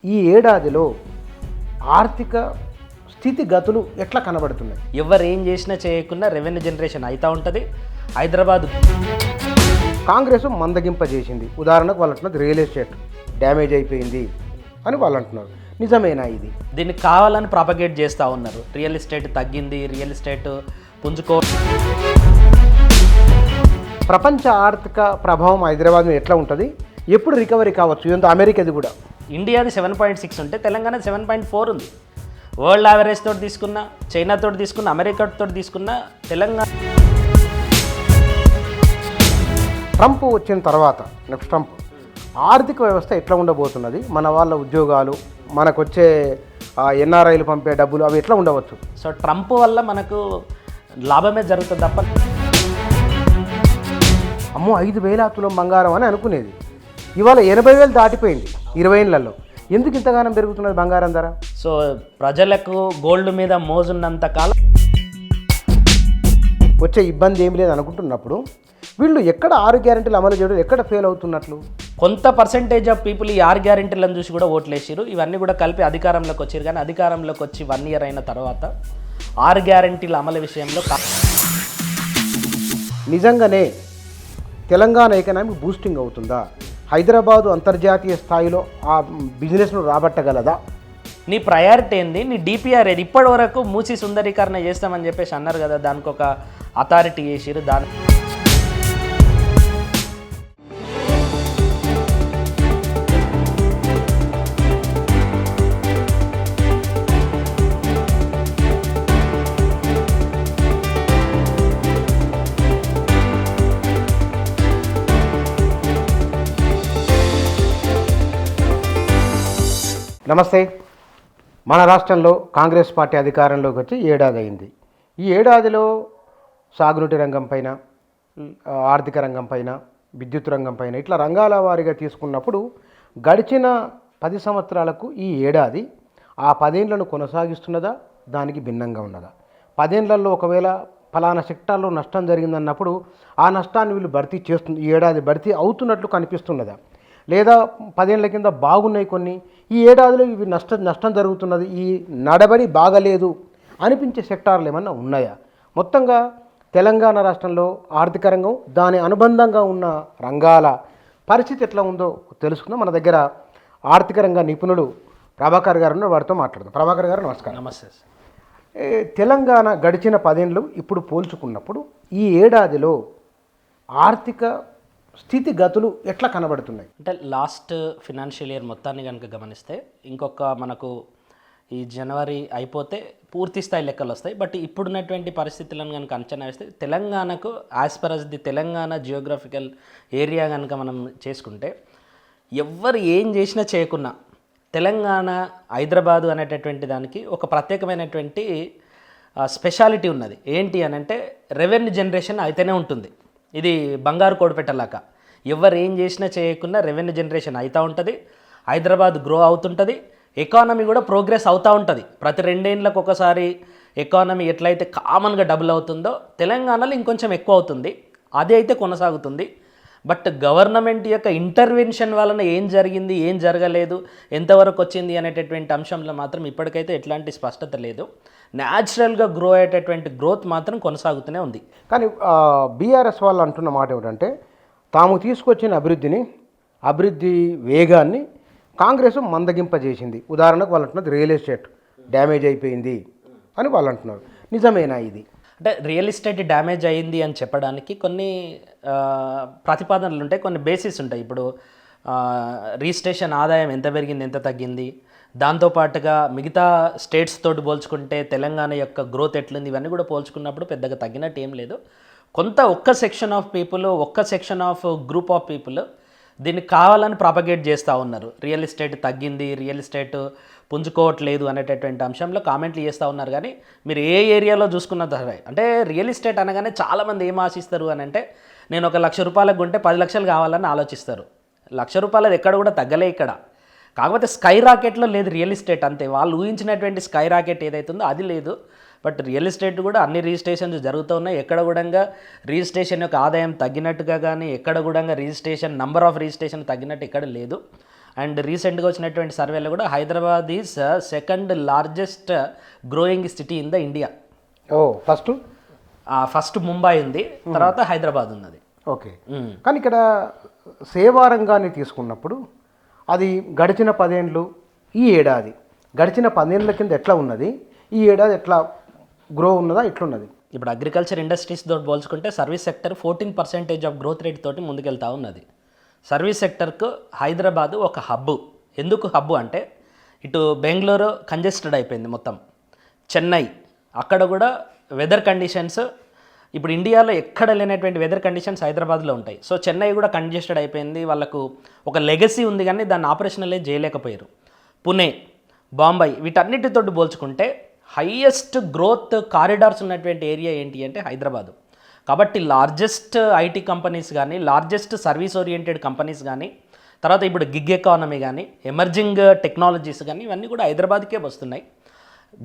ఈ ఏడాదిలో ఆర్థిక స్థితిగతులు ఎట్లా కనబడుతున్నాయి? ఎవరు ఏం చేసినా చేయకుండా రెవెన్యూ జనరేషన్ అవుతూ ఉంటుంది. హైదరాబాద్ కాంగ్రెస్ మందగింపజేసింది. ఉదాహరణకు వాళ్ళు అంటున్నది రియల్ ఎస్టేట్ డ్యామేజ్ అయిపోయింది అని వాళ్ళు అంటున్నారు. నిజమేనా ఇది? దీన్ని కావాలని ప్రాపగేట్ చేస్తూ ఉన్నారు. రియల్ ఎస్టేట్ తగ్గింది, రియల్ ఎస్టేట్ పుంజుకో. ప్రపంచ ఆర్థిక ప్రభావం హైదరాబాద్ మీద ఎట్లా ఉంటుంది? ఎప్పుడు రికవరీ కావచ్చు? ఇదంతా అమెరికాది కూడా. ఇండియాది 7.6 ఉంటే తెలంగాణ 7.4 ఉంది. వరల్డ్ యావరేజ్ తోటి తీసుకున్న, చైనా తోటి తీసుకున్న, అమెరికా తోటి తీసుకున్న తెలంగాణ. ట్రంప్ వచ్చిన తర్వాత నెక్స్ట్ ట్రంప్ ఆర్థిక వ్యవస్థ ఎట్లా ఉండబోతున్నది? మన వాళ్ళ ఉద్యోగాలు, మనకు వచ్చే ఎన్ఆర్ఐలు పంపే డబ్బులు అవి ఎట్లా ఉండవచ్చు? సో ట్రంప్ వల్ల మనకు లాభమే జరుగుతుంది తప్ప. అమ్మో 5,000 తులం బంగారం అని అనుకునేది, ఇవాళ 80,000 దాటిపోయింది 20 ఏళ్లలో. ఎందుకు ఇంతగానం పెరుగుతున్నది బంగారం ధర? సో ప్రజలకు గోల్డ్ మీద మోజున్నంత కాలం వచ్చే ఇబ్బంది ఏమి లేదు అనుకుంటున్నప్పుడు వీళ్ళు ఎక్కడ 6 గ్యారెంటీలు అమలు చేయడం, ఎక్కడ ఫెయిల్ అవుతున్నట్లు? కొంత పర్సెంటేజ్ ఆఫ్ పీపుల్ ఈ 6 గ్యారెంటీలను చూసి కూడా ఓట్లేసారు. ఇవన్నీ కూడా కలిపి అధికారంలోకి వచ్చారు. కానీ అధికారంలోకి వచ్చి 1 year అయిన తర్వాత 6 గ్యారెంటీల అమలు విషయంలో నిజంగానే తెలంగాణ ఎకనామీ బూస్టింగ్ అవుతుందా? హైదరాబాదు అంతర్జాతీయ స్థాయిలో ఆ బిజినెస్ను రాబట్టగలదా? నీ ప్రయారిటీ ఏంది? నీ డిపిఆర్ ఏది? ఇప్పటి వరకు మూసి సుందరీకరణ చేస్తామని చెప్పేసి అన్నారు కదా, దానికి ఒక అథారిటీ చేసిరు. దాని నమస్తే. మన రాష్ట్రంలో కాంగ్రెస్ పార్టీ అధికారంలోకి వచ్చి ఏడాది అయింది. ఈ ఏడాదిలో సాగునీటి రంగం పైన, ఆర్థిక రంగం పైన, విద్యుత్ రంగం పైన ఇట్లా రంగాల వారీగా తీసుకున్నప్పుడు గడిచిన 10 సంవత్సరాలకు ఈ ఏడాది ఆ 10 ఏళ్లను కొనసాగిస్తున్నదా, దానికి భిన్నంగా ఉన్నదా? 10 ఏళ్లలో ఒకవేళ ఫలానా సెక్టార్లో నష్టం జరిగిందన్నప్పుడు ఆ నష్టాన్ని వీళ్ళు భర్తీ చేస్తుంది, ఈ ఏడాది భర్తీ అవుతున్నట్లు కనిపిస్తున్నదా? లేదా 10 ఏళ్ల కింద బాగున్నాయి కొన్ని, ఈ ఏడాదిలో ఇవి నష్టం జరుగుతున్నది, ఈ నడబడి బాగలేదు అనిపించే సెక్టార్లు ఏమన్నా ఉన్నాయా? మొత్తంగా తెలంగాణ రాష్ట్రంలో ఆర్థిక రంగం, దాని అనుబంధంగా ఉన్న రంగాల పరిస్థితి ఎట్లా ఉందో తెలుసుకుందాం. మన దగ్గర ఆర్థిక రంగ నిపుణుడు ప్రభాకర్ గారు ఉన్నారు, వారితో మాట్లాడదాం. ప్రభాకర్ గారు నమస్కారం. నమస్తే. తెలంగాణ గడిచిన 10 ఏళ్ళు ఇప్పుడు పోల్చుకున్నప్పుడు ఈ ఏడాదిలో ఆర్థిక స్థితిగతులు ఎట్లా కనబడుతున్నాయి? అంటే లాస్ట్ ఫినాన్షియల్ ఇయర్ మొత్తాన్ని కనుక గమనిస్తే ఇంకొక మనకు ఈ జనవరి అయిపోతే పూర్తి స్థాయి లెక్కలు వస్తాయి. బట్ ఇప్పుడున్నటువంటి పరిస్థితులను కనుక అంచనా వేస్తే తెలంగాణకు as per as the Telangana geographical area కనుక మనం చేసుకుంటే ఎవ్వరు ఏం చేసినా చేయకున్నా తెలంగాణ హైదరాబాదు అనేటటువంటి దానికి ఒక ప్రత్యేకమైనటువంటి స్పెషాలిటీ ఉన్నది. ఏంటి అని అంటే రెవెన్యూ జనరేషన్ అయితేనే ఉంటుంది. ఇది బంగారు కోడిపెట్టలాగా ఎవరు ఏం చేసినా చేయకుండా రెవెన్యూ జనరేషన్ అవుతూ ఉంటుంది. హైదరాబాద్ గ్రో అవుతుంటుంది. ఎకానమీ కూడా ప్రోగ్రెస్ అవుతూ ఉంటుంది. ప్రతి 2 ఏళ్ళకు ఒకసారి ఎకానమీ ఎట్లయితే కామన్గా డబుల్ అవుతుందో తెలంగాణలో ఇంకొంచెం ఎక్కువ అవుతుంది. అది అయితే కొనసాగుతుంది. బట్ గవర్నమెంట్ యొక్క ఇంటర్వెన్షన్ వలన ఏం జరిగింది, ఏం జరగలేదు, ఎంతవరకు వచ్చింది అనేటటువంటి అంశంలో మాత్రం ఇప్పటికైతే ఎట్లాంటి స్పష్టత లేదు. న్యాచురల్గా గ్రో అయ్యేటటువంటి గ్రోత్ మాత్రం కొనసాగుతూనే ఉంది. కానీ బీఆర్ఎస్ వాళ్ళు అంటున్న మాట ఏమిటంటే తాము తీసుకొచ్చిన అభివృద్ధి వేగాన్ని కాంగ్రెస్ మందగింపజేసింది. ఉదాహరణకు వాళ్ళు అంటున్నది రియల్ ఎస్టేట్ డ్యామేజ్ అయిపోయింది అని వాళ్ళు అంటున్నారు. నిజమేనా ఇది? అంటే రియల్ ఎస్టేట్ డ్యామేజ్ అయ్యింది అని చెప్పడానికి కొన్ని ప్రతిపాదనలు ఉంటాయి, కొన్ని బేసిస్ ఉంటాయి. ఇప్పుడు రిజిస్ట్రేషన్ ఆదాయం ఎంత పెరిగింది, ఎంత తగ్గింది, దాంతోపాటుగా మిగతా స్టేట్స్ తోటి పోల్చుకుంటే తెలంగాణ యొక్క గ్రోత్ ఎట్లుంది, ఇవన్నీ కూడా పోల్చుకున్నప్పుడు పెద్దగా తగ్గినట్టు ఏం లేదు. కొంత ఒక్క సెక్షన్ ఆఫ్ పీపుల్, ఒక్క section of group of people దీన్ని కావాలని ప్రాపగేట్ చేస్తూ ఉన్నారు. రియల్ ఎస్టేట్ తగ్గింది, రియల్ ఎస్టేట్ పుంజుకోవట్లేదు అనేటటువంటి అంశంలో కామెంట్లు చేస్తూ ఉన్నారు. కానీ మీరు ఏ ఏరియాలో చూసుకున్న సరే, అంటే రియల్ ఎస్టేట్ అనగానే చాలామంది ఏం ఆశిస్తారు అని అంటే నేను ఒక ₹1,00,000 కొంటే 10 లక్షలు కావాలని ఆలోచిస్తారు. ₹1,00,000 ఎక్కడ కూడా తగ్గలే ఇక్కడ. కాకపోతే స్కై రాకెట్లో లేదు రియల్ ఎస్టేట్, అంతే. వాళ్ళు ఊహించినటువంటి స్కై రాకెట్ ఏదైతుందో అది లేదు. బట్ రియల్ ఎస్టేట్ కూడా అన్ని రిజిస్ట్రేషన్స్ జరుగుతూ ఉన్నాయి. ఎక్కడ కూడా రిజిస్ట్రేషన్ యొక్క ఆదాయం తగ్గినట్టుగా కానీ, ఎక్కడ కూడా రిజిస్ట్రేషన్ నంబర్ ఆఫ్ రిజిస్ట్రేషన్ తగ్గినట్టు ఎక్కడ లేదు. అండ్ రీసెంట్గా వచ్చినటువంటి సర్వేలో కూడా Hyderabad is second largest growing city in the India. ఓ ఫస్ట్ ఫస్ట్ ముంబై ఉంది, తర్వాత హైదరాబాద్ ఉన్నది. ఓకే. కానీ ఇక్కడ సేవా రంగాన్ని తీసుకున్నప్పుడు అది గడిచిన 10 ఏళ్ళు ఈ ఏడాది గడిచిన 10 ఏళ్ళ కింద ఎట్లా ఉన్నది, ఈ ఏడాది ఎట్లా గ్రో ఉన్నదా ఎట్లున్నది? ఇప్పుడు అగ్రికల్చర్ ఇండస్ట్రీస్ తోటి పోల్చుకుంటే service sector 14% of growth rate తోటి ముందుకెళ్తా ఉన్నది. సర్వీస్ సెక్టర్కు హైదరాబాద్ ఒక హబ్బు. ఎందుకు హబ్బు అంటే ఇటు బెంగళూరు కంజెస్టెడ్ అయిపోయింది మొత్తం, చెన్నై అక్కడ కూడా వెదర్ కండిషన్స్ ఇప్పుడు ఇండియాలో ఎక్కడ లేనటువంటి వెదర్ కండిషన్స్ హైదరాబాద్లో ఉంటాయి. సో చెన్నై కూడా కంజెస్టెడ్ అయిపోయింది, వాళ్ళకు ఒక లెగసీ ఉంది కానీ దాన్ని ఆపరేషనలైజ్ చేయలేకపోయారు. పుణే, బాంబే వీటన్నిటితో పోల్చుకుంటే హైయెస్ట్ గ్రోత్ కారిడార్స్ ఉన్నటువంటి ఏరియా ఏంటి అంటే హైదరాబాదు. కాబట్టి లార్జెస్ట్ ఐటీ కంపెనీస్ కానీ, లార్జెస్ట్ సర్వీస్ ఓరియంటెడ్ కంపెనీస్ కానీ, తర్వాత ఇప్పుడు గిగ్ ఎకానమీ కానీ, ఎమర్జింగ్ టెక్నాలజీస్ కానీ ఇవన్నీ కూడా హైదరాబాద్కే వస్తున్నాయి.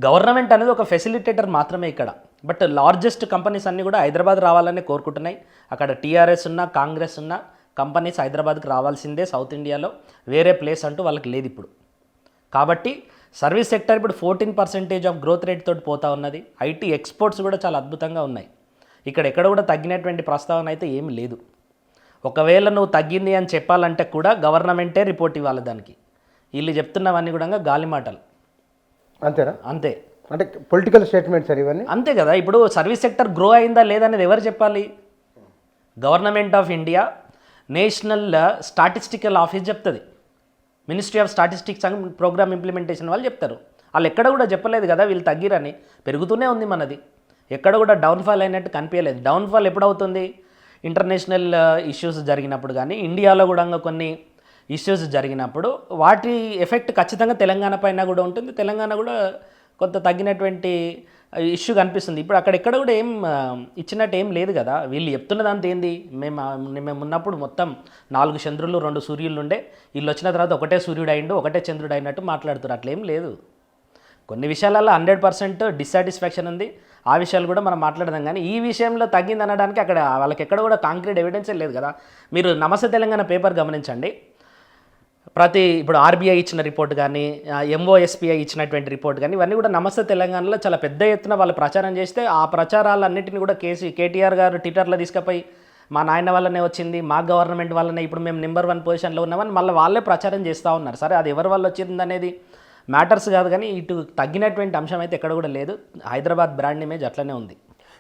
గవర్నమెంట్ అనేది ఒక ఫెసిలిటేటర్ మాత్రమే ఇక్కడ. బట్ లార్జెస్ట్ కంపెనీస్ అన్నీ కూడా హైదరాబాద్ రావాలని కోరుకుంటున్నాయి. అక్కడ టీఆర్ఎస్ ఉన్న కాంగ్రెస్ ఉన్న కంపెనీస్ హైదరాబాద్కి రావాల్సిందే. సౌత్ ఇండియాలో వేరే ప్లేస్ అంటూ వాళ్ళకి లేదు ఇప్పుడు. కాబట్టి సర్వీస్ సెక్టర్ ఇప్పుడు 14% ఆఫ్ గ్రోత్ రేట్ తోటి పోతా ఉన్నది. ఐటీ ఎక్స్పోర్ట్స్ కూడా చాలా అద్భుతంగా ఉన్నాయి. ఇక్కడ ఎక్కడ కూడా తగ్గినటువంటి ప్రస్తావన అయితే ఏమి లేదు. ఒకవేళ నువ్వు తగ్గింది అని చెప్పాలంటే కూడా గవర్నమెంటే రిపోర్ట్ ఇవ్వాలి దానికి. వీళ్ళు చెప్తున్నవన్నీ కూడా గాలి మాటలు. అంతేనా? అంతే. అంటే పొలిటికల్ స్టేట్మెంట్స్ అని ఇవన్నీ అంతే కదా. ఇప్పుడు సర్వీస్ సెక్టర్ గ్రో అయిందా లేదా అనేది ఎవరు చెప్పాలి? Government of India national statistical office చెప్తుంది, ministry of statistics and programme implementation వాళ్ళు చెప్తారు. వాళ్ళు ఎక్కడ కూడా చెప్పలేదు కదా వీళ్ళు తగ్గిరని. పెరుగుతూనే ఉంది మనది, ఎక్కడ కూడా డౌన్ఫాల్ అయినట్టు కనిపించలేదు. డౌన్ఫాల్ ఎప్పుడవుతుంది? ఇంటర్నేషనల్ ఇష్యూస్ జరిగినప్పుడు కానీ, ఇండియాలో కూడా కొన్ని ఇష్యూస్ జరిగినప్పుడు వాటి ఎఫెక్ట్ ఖచ్చితంగా తెలంగాణ పైన కూడా ఉంటుంది. తెలంగాణ కూడా కొంత తగ్గినటువంటి ఇష్యూ కనిపిస్తుంది. ఇప్పుడు అక్కడెక్కడ కూడా ఏం ఇచ్చినట్టు ఏం లేదు కదా. వీళ్ళు చెప్తున్నదంతా ఏంది? మేము ఉన్నప్పుడు మొత్తం 4 చంద్రులు 2 సూర్యులు ఉండే, వీళ్ళు వచ్చిన తర్వాత ఒకటే సూర్యుడు అయిండు ఒకటే చంద్రుడు అయినట్టు మాట్లాడుతారు. అట్లేం లేదు. కొన్ని విషయాలలో 100% డిస్సాటిస్ఫాక్షన్ ఉంది. ఆ విషయాలు కూడా మనం మాట్లాడదాం. కానీ ఈ విషయంలో తగ్గింది అనడానికి అక్కడ వాళ్ళకి ఎక్కడ కూడా కాంక్రీట్ ఎవిడెన్సే లేదు కదా. మీరు నమస్తే తెలంగాణ పేపర్ గమనించండి. ఇప్పుడు ఆర్బీఐ ఇచ్చిన రిపోర్ట్ కానీ, ఎంఓఎస్పీఐ ఇచ్చినటువంటి రిపోర్ట్ కానీ ఇవన్నీ కూడా నమస్తే తెలంగాణలో చాలా పెద్ద ఎత్తున వాళ్ళు ప్రచారం చేస్తే ఆ ప్రచారాలన్నింటినీ కూడా కేటీఆర్ గారు ట్విట్టర్లో తీసుకుపోయి మా నాయన వల్లనే వచ్చింది, మా గవర్నమెంట్ వల్లనే ఇప్పుడు మేము నెంబర్ 1 పొజిషన్లో ఉన్నామని మళ్ళీ వాళ్ళే ప్రచారం చేస్తూ ఉన్నారు. సరే అది ఎవరి వల్ల వచ్చింది అనేది మ్యాటర్స్ కాదు, కానీ ఇటు తగ్గినటువంటి అంశం అయితే ఎక్కడ కూడా లేదు. హైదరాబాద్ బ్రాండ్ ఇమేజ్ అట్లనే ఉంది.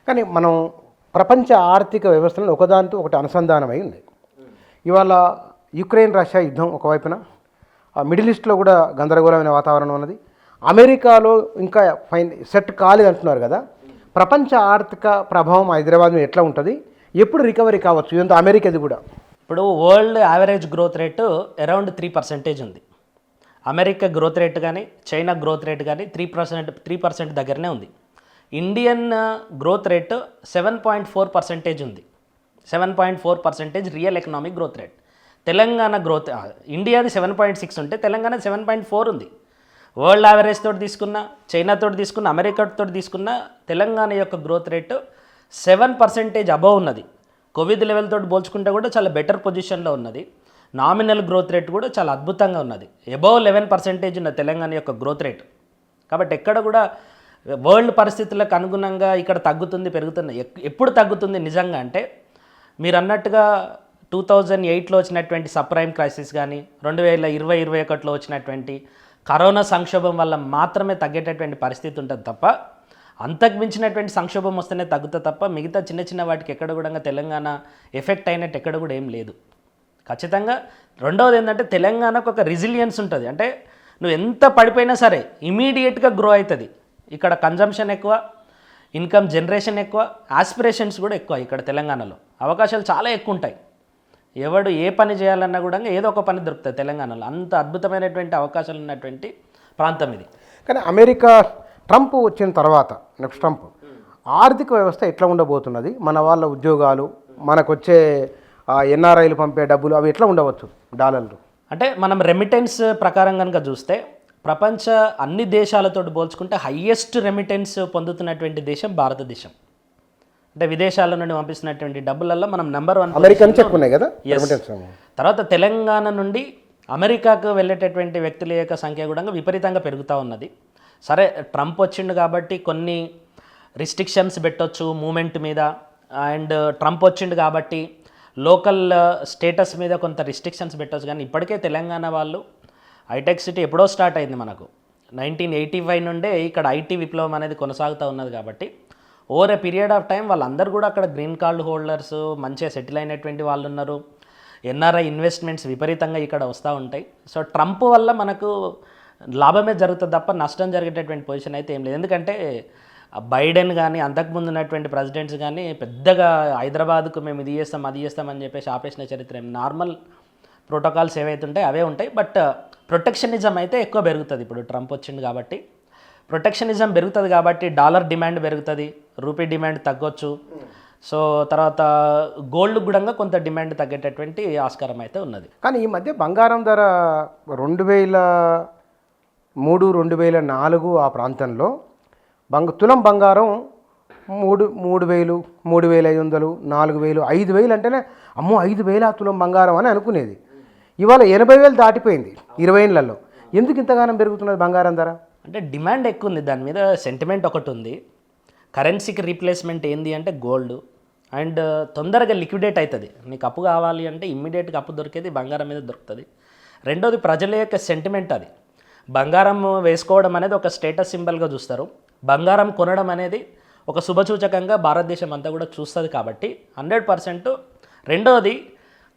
కానీ మనం ప్రపంచ ఆర్థిక వ్యవస్థలను ఒకదానితో ఒకటి అనుసంధానమై ఉంది. ఇవాళ యుక్రెయిన్ రష్యా యుద్ధం ఒకవైపున, మిడిల్ ఈస్ట్లో కూడా గందరగోళమైన వాతావరణం ఉన్నది. అమెరికాలో ఇంకా సెట్ కాలేదు అంటున్నారు కదా. ప్రపంచ ఆర్థిక ప్రభావం హైదరాబాద్ మీద ఎట్లా ఉంటుంది, ఎప్పుడు రికవరీ కావచ్చు ఇదంతా అమెరికాది కూడా? ఇప్పుడు world average growth rate around 3% ఉంది. అమెరికా గ్రోత్ రేట్ కానీ, చైనా గ్రోత్ రేట్ కానీ 3% దగ్గరనే ఉంది. ఇండియన్ గ్రోత్ రేటు 7.4% ఉంది. 7.4% real economic growth rate. Telangana growth ఇండియాది 7.6 ఉంటే తెలంగాణ 7.4 ఉంది. వరల్డ్ యావరేజ్ తోటి తీసుకున్న, చైనా తోటి తీసుకున్న, అమెరికా తోటి తీసుకున్న తెలంగాణ యొక్క గ్రోత్ రేటు 7% అబవ్ ఉన్నది. కోవిడ్ లెవెల్ తోటి పోల్చుకుంటే కూడా చాలా బెటర్ పొజిషన్లో ఉన్నది. నామినల్ గ్రోత్ రేట్ కూడా చాలా అద్భుతంగా ఉన్నది. అబవ్ 11% ఉన్న తెలంగాణ యొక్క గ్రోత్ రేట్. కాబట్టి ఎక్కడ కూడా వరల్డ్ పరిస్థితులకు అనుగుణంగా ఇక్కడ తగ్గుతుంది పెరుగుతుంది. ఎప్పుడు తగ్గుతుంది నిజంగా అంటే మీరు అన్నట్టుగా 2008లో వచ్చినటువంటి సబ్ప్రైమ్ క్రైసిస్ కానీ, 2020-21లో వచ్చినటువంటి కరోనా సంక్షోభం వల్ల మాత్రమే తగ్గేటటువంటి పరిస్థితి ఉంటుంది తప్ప, అంతకు మించినటువంటి సంక్షోభం వస్తేనే తగ్గుతుంది తప్ప మిగతా చిన్న చిన్న వాటికి ఎక్కడ కూడా తెలంగాణ ఎఫెక్ట్ అయినట్టు ఎక్కడ కూడా ఏం లేదు. ఖచ్చితంగా రెండవది ఏంటంటే తెలంగాణకు ఒక రెసిలియన్స్ ఉంటుంది. అంటే నువ్వు ఎంత పడిపోయినా సరే ఇమీడియట్గా గ్రో అవుతుంది. ఇక్కడ కన్జంప్షన్ ఎక్కువ, ఇన్కమ్ జనరేషన్ ఎక్కువ, ఆస్పిరేషన్స్ కూడా ఎక్కువ. ఇక్కడ తెలంగాణలో అవకాశాలు చాలా ఎక్కువ ఉంటాయి. ఎవడు ఏ పని చేయాలన్నా కూడా ఏదో ఒక పని దొరుకుతుంది తెలంగాణలో. అంత అద్భుతమైనటువంటి అవకాశాలు ఉన్నటువంటి ప్రాంతం ఇది. కానీ అమెరికా ట్రంప్ వచ్చిన తర్వాత, నెక్స్ట్ ట్రంప్ ఆర్థిక వ్యవస్థ ఎట్లా ఉండబోతున్నది, మన వాళ్ళ ఉద్యోగాలు, మనకు వచ్చే ఎన్ఆర్ఐలు పంపే డబ్బులు అవి ఎట్లా ఉండవచ్చు డాలర్లు? అంటే మనం రెమిటెన్స్ ప్రకారం కనుక చూస్తే ప్రపంచ అన్ని దేశాలతో పోల్చుకుంటే హయ్యెస్ట్ రెమిటెన్స్ పొందుతున్నటువంటి దేశం భారతదేశం. అంటే విదేశాల నుండి పంపిస్తున్నటువంటి డబ్బులలో మనం నెంబర్ 1 అమెరికా నుంచి ఎక్కువ ఉన్నాయి కదా. తర్వాత తెలంగాణ నుండి అమెరికాకు వెళ్ళేటటువంటి వ్యక్తుల యొక్క సంఖ్య కూడా విపరీతంగా పెరుగుతూ ఉన్నది. సరే, ట్రంప్ వచ్చిండు కాబట్టి కొన్ని రిస్ట్రిక్షన్స్ పెట్టొచ్చు మూమెంట్ మీద, అండ్ ట్రంప్ వచ్చిండు కాబట్టి లోకల్ స్టేటస్ మీద కొంత రిస్ట్రిక్షన్స్ పెట్టొచ్చు. కానీ ఇప్పటికే తెలంగాణ వాళ్ళు హైటెక్ సిటీ ఎప్పుడో స్టార్ట్ అయింది మనకు. 1985 నుండే ఇక్కడ ఐటీ విప్లవం అనేది కొనసాగుతూ ఉన్నది. కాబట్టి over a period of time వాళ్ళందరూ కూడా అక్కడ గ్రీన్ కార్డు హోల్డర్స్, మంచిగా సెటిల్ అయినటువంటి వాళ్ళు ఉన్నారు. ఎన్ఆర్ఐ ఇన్వెస్ట్మెంట్స్ విపరీతంగా ఇక్కడ వస్తూ ఉంటాయి. సో ట్రంప్ వల్ల మనకు లాభమే జరుగుతుంది తప్ప నష్టం జరిగేటటువంటి పొజిషన్ అయితే ఏం లేదు. ఎందుకంటే బైడెన్ కానీ అంతకుముందు ఉన్నటువంటి ప్రెసిడెంట్స్ కానీ పెద్దగా హైదరాబాద్కు మేము ఇది చేస్తాం అది చేస్తామని చెప్పేసి ఆపేసిన చరిత్ర ఏం. నార్మల్ ప్రోటోకాల్స్ ఏవైతే ఉంటాయి అవే ఉంటాయి. బట్ ప్రొటెక్షనిజం అయితే ఎక్కువ పెరుగుతుంది. ఇప్పుడు ట్రంప్ వచ్చింది కాబట్టి ప్రొటెక్షనిజం పెరుగుతుంది కాబట్టి డాలర్ డిమాండ్ పెరుగుతుంది, రూపీ డిమాండ్ తగ్గొచ్చు. సో తర్వాత గోల్డ్ కూడా కొంత డిమాండ్ తగ్గేటటువంటి ఆస్కారం అయితే ఉన్నది. కానీ ఈ మధ్య బంగారం ధర 2003, 2004 ఆ ప్రాంతంలో తులం బంగారం 3,000, 3,500, 4,000, 5,000 అంటేనే అమ్మో 5,000 తులం బంగారం అని అనుకునేది. ఇవాళ 80,000 దాటిపోయింది 20 ఏళ్లలో. ఎందుకు ఇంతగానం పెరుగుతున్నది బంగారం ధర? అంటే డిమాండ్ ఎక్కువ ఉంది, దాని మీద సెంటిమెంట్ ఒకటి ఉంది. కరెన్సీకి రీప్లేస్మెంట్ ఏంది అంటే గోల్డ్, అండ్ తొందరగా లిక్విడేట్ అవుతుంది. నీకు అప్పు కావాలి అంటే ఇమ్మీడియట్గా అప్పు దొరికేది బంగారం మీద దొరుకుతుంది. రెండోది ప్రజల యొక్క సెంటిమెంట్. అది బంగారం వేసుకోవడం అనేది ఒక స్టేటస్ సింబల్గా చూస్తారు, బంగారం కొనడం అనేది ఒక శుభసూచకంగా భారతదేశం అంతా కూడా చూస్తుంది. కాబట్టి 100%. రెండోది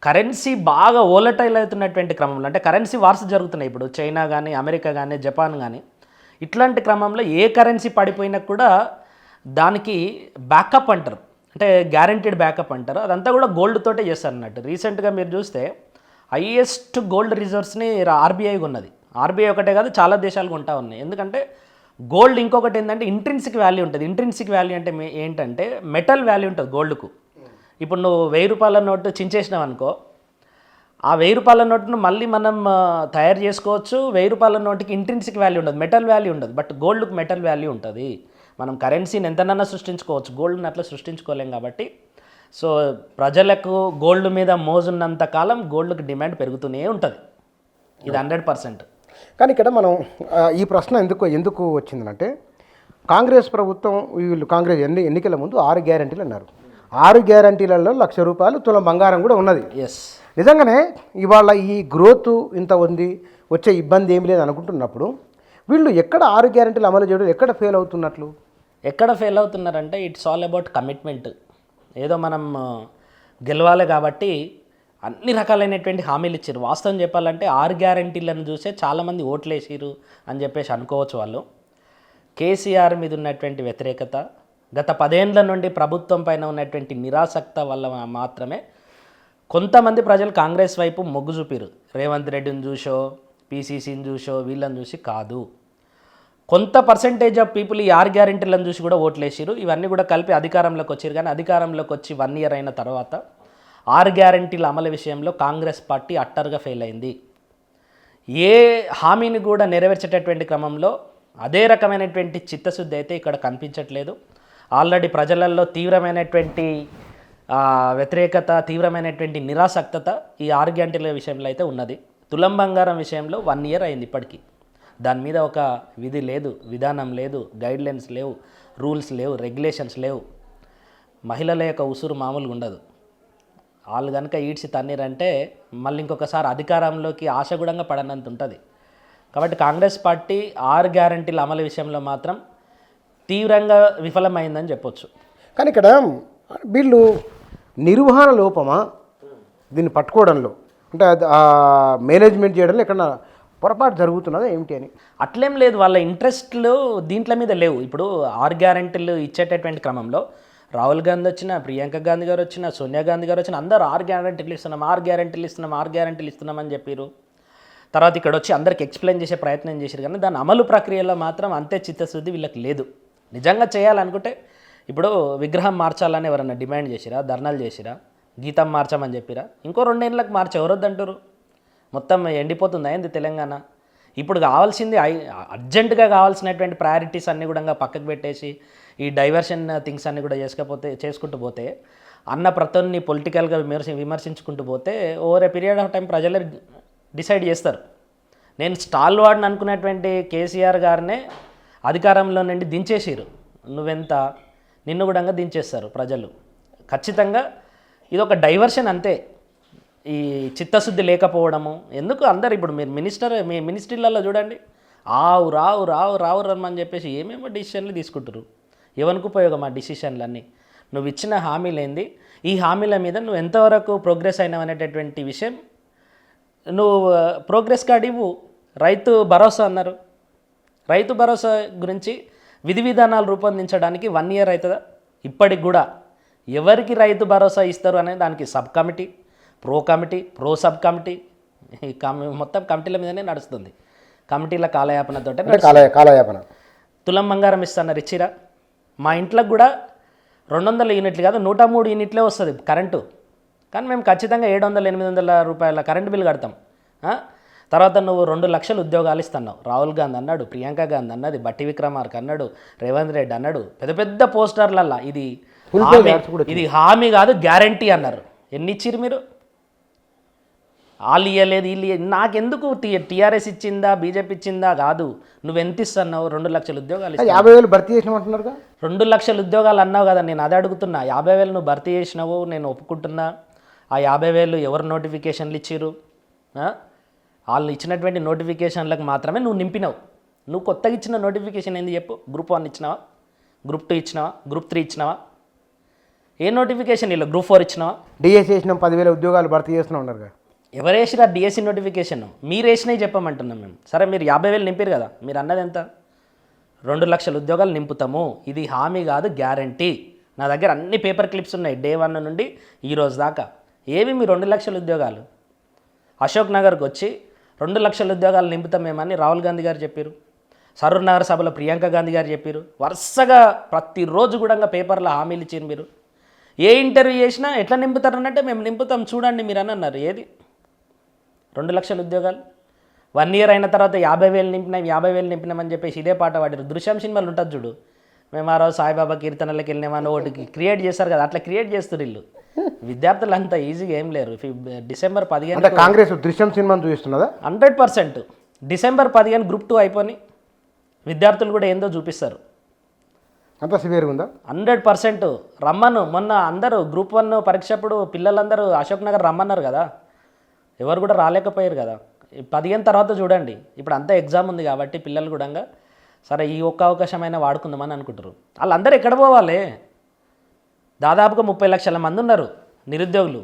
కరెన్సీ బాగా ఓలటైల్ అవుతున్నటువంటి క్రమంలో, అంటే కరెన్సీ వార్స్ జరుగుతున్నాయి ఇప్పుడు చైనా కానీ అమెరికా కానీ జపాన్ కానీ. ఇట్లాంటి క్రమంలో ఏ కరెన్సీ పడిపోయినా కూడా దానికి బ్యాకప్ అంటారు, అంటే గ్యారంటీడ్ బ్యాకప్ అంటారు. అదంతా కూడా గోల్డ్ తోటే చేస్తారు అన్నట్టు. రీసెంట్గా మీరు చూస్తే హైయెస్ట్ గోల్డ్ రిజర్వ్స్ని ఆర్బీఐ ఉన్నది. ఆర్బీఐ ఒకటే కాదు, చాలా దేశాలు కొంటా ఉన్నాయి. ఎందుకంటే గోల్డ్ ఇంకొకటి ఏంటంటే ఇంట్రిన్సిక్ వాల్యూ ఉంటుంది. ఇంట్రిన్సిక్ వాల్యూ అంటే ఏంటంటే మెటల్ వాల్యూ ఉంటుంది గోల్డ్కు. ఇప్పుడు నువ్వు 1000 రూపాయల నోటు చించేసినావు అనుకో, ఆ 1000 రూపాయల నోటును మళ్ళీ మనం తయారు చేసుకోవచ్చు. 1000 రూపాయల నోటుకి ఇంట్రిన్సిక్ వాల్యూ ఉండదు, మెటల్ వాల్యూ ఉండదు. బట్ గోల్డ్కి మెటల్ వాల్యూ ఉంటుంది. మనం కరెన్సీని ఎంతనన్నా సృష్టించుకోవచ్చు, గోల్డ్ని అట్లా సృష్టించుకోలేం. కాబట్టి సో ప్రజలకు గోల్డ్ మీద మోజున్నంత కాలం గోల్డ్కి డిమాండ్ పెరుగుతూనే ఉంటుంది. ఇది 100%. కానీ ఇక్కడ మనం ఈ ప్రశ్న ఎందుకు వచ్చిందంటే, కాంగ్రెస్ ప్రభుత్వం కాంగ్రెస్ ఎన్నికల ముందు 6 గ్యారంటీలు అన్నారు. 6 గ్యారంటీలలో ₹1,00,000 తులం బంగారం కూడా ఉన్నది. ఎస్, నిజంగానే ఇవాళ ఈ గ్రోత్ ఇంత ఉంది, వచ్చే ఇబ్బంది ఏమి లేదు అనుకుంటున్నప్పుడు వీళ్ళు ఎక్కడ 6 గ్యారంటీలు అమలు చేయడం, ఎక్కడ ఫెయిల్ అవుతున్నట్లు? ఎక్కడ ఫెయిల్ అవుతున్నారంటే ఇట్స్ ఆల్ అబౌట్ కమిట్మెంట్. ఏదో మనం గెలవాలి కాబట్టి అన్ని రకాలైనటువంటి హామీలు ఇచ్చారు. వాస్తవం చెప్పాలంటే 6 గ్యారంటీలను చూసే చాలామంది ఓట్లేసిరు అని చెప్పేసి అనుకోవచ్చు వాళ్ళు. కేసీఆర్ మీద ఉన్నటువంటి వ్యతిరేకత, గత 10 ఏళ్ల నుండి ప్రభుత్వం పైన ఉన్నటువంటి నిరాసక్త వల్ల మాత్రమే కొంతమంది ప్రజలు కాంగ్రెస్ వైపు మొగ్గు చూపిరు. రేవంత్ రెడ్డిని చూసో, పీసీసీని చూసో, వీళ్ళని చూసి కాదు. కొంత పర్సెంటేజ్ ఆఫ్ పీపుల్ ఈ 6 గ్యారెంటీలను చూసి కూడా ఓట్లేసిరు. ఇవన్నీ కూడా కలిపి అధికారంలోకి వచ్చారు. కానీ అధికారంలోకి వచ్చి 1 ఇయర్ అయిన తర్వాత 6 గ్యారెంటీల అమలు విషయంలో కాంగ్రెస్ పార్టీ అట్టర్గా ఫెయిల్ అయింది. ఏ హామీని కూడా నెరవేర్చేటటువంటి క్రమంలో అదే రకమైనటువంటి చిత్తశుద్ధి అయితే ఇక్కడ కనిపించట్లేదు. ఆల్రెడీ ప్రజలలో తీవ్రమైనటువంటి వ్యతిరేకత, తీవ్రమైనటువంటి నిరాసక్తత ఈ 6 గ్యారెంటీల విషయంలో అయితే ఉన్నది. తులం బంగారం విషయంలో 1 ఇయర్ అయింది ఇప్పటికీ. దాని మీద ఒక విధి లేదు, విధానం లేదు, గైడ్లైన్స్ లేవు, రూల్స్ లేవు, రెగ్యులేషన్స్ లేవు. మహిళల యొక్క ఉసురు మామూలుగా ఉండదు. వాళ్ళు కనుక ఈడ్చి తన్నీరంటే మళ్ళీ ఇంకొకసారి అధికారంలోకి ఆశగూడంగా పడనంత ఉంటుంది. కాబట్టి కాంగ్రెస్ పార్టీ 6 గ్యారెంటీల అమలు విషయంలో మాత్రం తీవ్రంగా విఫలమైందని చెప్పొచ్చు. కానీ ఇక్కడ వీళ్ళు నిర్వహణ లోపమా దీన్ని పట్టుకోవడంలో, అంటే మేనేజ్మెంట్ చేయడంలో ఎక్కడ పొరపాటు జరుగుతున్నదా ఏమిటి అని? అట్లేం లేదు, వాళ్ళ ఇంట్రెస్ట్లు దీంట్ల మీద లేవు. ఇప్పుడు 6 గ్యారెంటీలు ఇచ్చేటటువంటి క్రమంలో రాహుల్ గాంధీ వచ్చినా, ప్రియాంక గాంధీ గారు వచ్చినా, సోనియా గాంధీ గారు వచ్చినా అందరూ 6 గ్యారెంటీలు ఇస్తున్నాం, 6 గ్యారెంటీలు ఇస్తున్నాం, 6 గ్యారెంటీలు ఇస్తున్నామని చెప్పారు. తర్వాత ఇక్కడ వచ్చి అందరికి ఎక్స్ప్లెయిన్ చేసే ప్రయత్నం చేశారు. కానీ దాని అమలు ప్రక్రియలో మాత్రం అంతే చిత్తశుద్ధి వీళ్ళకి లేదు. నిజంగా చేయాలనుకుంటే ఇప్పుడు విగ్రహం మార్చాలని ఎవరన్నా డిమాండ్ చేసిరా, ధర్నాలు చేసిరా, గీతం మార్చమని చెప్పిరా, ఇంకో 2 ఏళ్ళకి మార్చి ఎవరొద్దంటారు? మొత్తం ఎండిపోతుంది అయింది తెలంగాణ. ఇప్పుడు కావాల్సింది అర్జెంటుగా కావాల్సినటువంటి ప్రయారిటీస్ అన్నీ కూడా పక్కకు పెట్టేసి ఈ డైవర్షన్ థింగ్స్ అన్నీ కూడా చేసుకుంటూ పోతే అన్న ప్రతొన్ని పొలిటికల్గా విమర్శించుకుంటూ పోతే over a period of time ప్రజలే డిసైడ్ చేస్తారు. నేను స్టాల్ వాడిని అనుకునేటువంటి కేసీఆర్ గారినే అధికారంలో నుండి దించేసిరు. నువ్వెంత, నిన్ను కూడా దించేస్తారు ప్రజలు. ఖచ్చితంగా ఇది ఒక డైవర్షన్ అంతే. ఈ చిత్తశుద్ధి లేకపోవడము ఎందుకు అందరు ఇప్పుడు మీరు మీ మినిస్ట్రీలలో చూడండి, ఆవు రావు రావు రావు రమ్మని చెప్పేసి ఏమేమో డిసిషన్లు తీసుకుంటారు. ఎవరికి ఉపయోగం ఆ డిసిషన్లన్నీ? నువ్వు ఇచ్చిన హామీలేంది, ఈ హామీల మీద నువ్వు ఎంతవరకు ప్రోగ్రెస్ అయినావు అనేటటువంటి విషయం. నువ్వు ప్రోగ్రెస్ కార్డు ఇవ్వు. రైతు భరోసా అన్నారు. రైతు భరోసా గురించి విధి విధానాలు రూపొందించడానికి 1 year అవుతుందా? ఇప్పటికి కూడా ఎవరికి రైతు భరోసా ఇస్తారు అనే దానికి sub committee, pro sub committee, ఈ మొత్తం కమిటీల మీదనే నడుస్తుంది. కమిటీల కాలయాపనతో కాలయాపన. తులం బంగారం ఇస్తున్నారు, ఇచ్చిరా? మా ఇంట్లోకి కూడా 200 యూనిట్లు కాదు 103 యూనిట్లే వస్తుంది కరెంటు. కానీ మేము ఖచ్చితంగా 700-800 రూపాయల కరెంటు బిల్ కడతాం. తర్వాత నువ్వు 2 లక్షల ఉద్యోగాలు ఇస్తున్నావు. రాహుల్ గాంధీ అన్నాడు, ప్రియాంక గాంధీ అన్నది, బట్టి విక్రమార్క అన్నాడు, రేవంత్ రెడ్డి అన్నాడు, పెద్ద పెద్ద పోస్టర్లల్లా ఇది హామీ కాదు గ్యారంటీ అన్నారు. ఎన్ని ఇచ్చిరు మీరు? వాళ్ళు ఇవ్వలేదు, వీళ్ళు నాకెందుకు టీఆర్ఎస్ ఇచ్చిందా బీజేపీ ఇచ్చిందా కాదు, నువ్వెంత ఇస్తున్నావు? 2 లక్షల ఉద్యోగాలు 50,000 భర్తీ చేసినామంటున్నారు. 2 లక్షల ఉద్యోగాలు అన్నావు కదా, నేను అదే అడుగుతున్నా. 50,000 నువ్వు భర్తీ చేసినావు, నేను ఒప్పుకుంటున్నా. ఆ 50,000 ఎవరు నోటిఫికేషన్లు ఇచ్చిర్రు? వాళ్ళు ఇచ్చినటువంటి నోటిఫికేషన్లకు మాత్రమే నువ్వు నింపినావు. నువ్వు కొత్తగా ఇచ్చిన నోటిఫికేషన్ ఏంది చెప్పు? Group 1 ఇచ్చినావా? Group 2 ఇచ్చినావా? Group 3 ఇచ్చినావా? ఏ నోటిఫికేషన్ ఇలా Group 4 ఇచ్చినావా? డిఎస్సి వేసినాం, 10,000 ఉద్యోగాలు భర్తీ చేస్తున్నాం ఉన్నారు. ఎవరు వేసిరా డిఎస్సి నోటిఫికేషన్? మీరు వేసినవి చెప్పమంటున్నాం మేము. సరే మీరు 50,000 నింపారు కదా, మీరు అన్నది ఎంత? 2 లక్షల ఉద్యోగాలు నింపుతాము, ఇది హామీ కాదు గ్యారంటీ. నా దగ్గర అన్ని పేపర్ క్లిప్స్ ఉన్నాయి, Day 1 నుండి ఈరోజు దాకా. ఏవి మీ 2 లక్షల ఉద్యోగాలు? అశోక్ నగర్కి వచ్చి 2 లక్షల ఉద్యోగాలు నింపుతామేమని రాహుల్ గాంధీ గారు చెప్పారు. సరూర్ నగర్ సభలో ప్రియాంక గాంధీ గారు చెప్పారు. వరుసగా ప్రతిరోజు కూడా పేపర్లో హామీలు ఇచ్చారు. మీరు ఏ ఇంటర్వ్యూ చేసినా ఎట్లా నింపుతారనంటే మేము నింపుతాం చూడండి మీరు అని అన్నారు. ఏది 2 లక్షల ఉద్యోగాలు? 1 year అయిన తర్వాత 50,000 నింపినామని చెప్పేసి ఇదే పాట పాడారు. దృశ్యం సినిమాలు ఉంటుంది చూడు, మేము ఆ రోజు సాయిబాబా కీర్తనలకు వెళ్ళినామని ఒకటి క్రియేట్ చేస్తారు కదా, అట్లా క్రియేట్ చేస్తారు వీళ్ళు. విద్యార్థులు అంతా ఈజీగా ఏం లేరు. December 15 కాంగ్రెస్ దృశ్యం సినిమాను చూపిస్తున్నదా? 100%. December 15 Group 2 అయిపోయి విద్యార్థులు కూడా ఏందో చూపిస్తారు. అంత సివియర్గా ఉందా? 100% రమ్మను. మొన్న అందరూ Group 1 పరీక్ష అప్పుడు పిల్లలందరూ అశోక్ నగర్ రమ్మన్నారు కదా, ఎవరు కూడా రాలేకపోయారు కదా. 15 తర్వాత చూడండి, ఇప్పుడు అంతా ఎగ్జామ్ ఉంది కాబట్టి పిల్లలు కూడా సరే ఈ ఒక్క అవకాశమైనా వాడుకుందామని అనుకుంటారు. వాళ్ళందరూ ఎక్కడ పోవాలి? దాదాపుగా 30 లక్షల మంది ఉన్నారు నిరుద్యోగులు.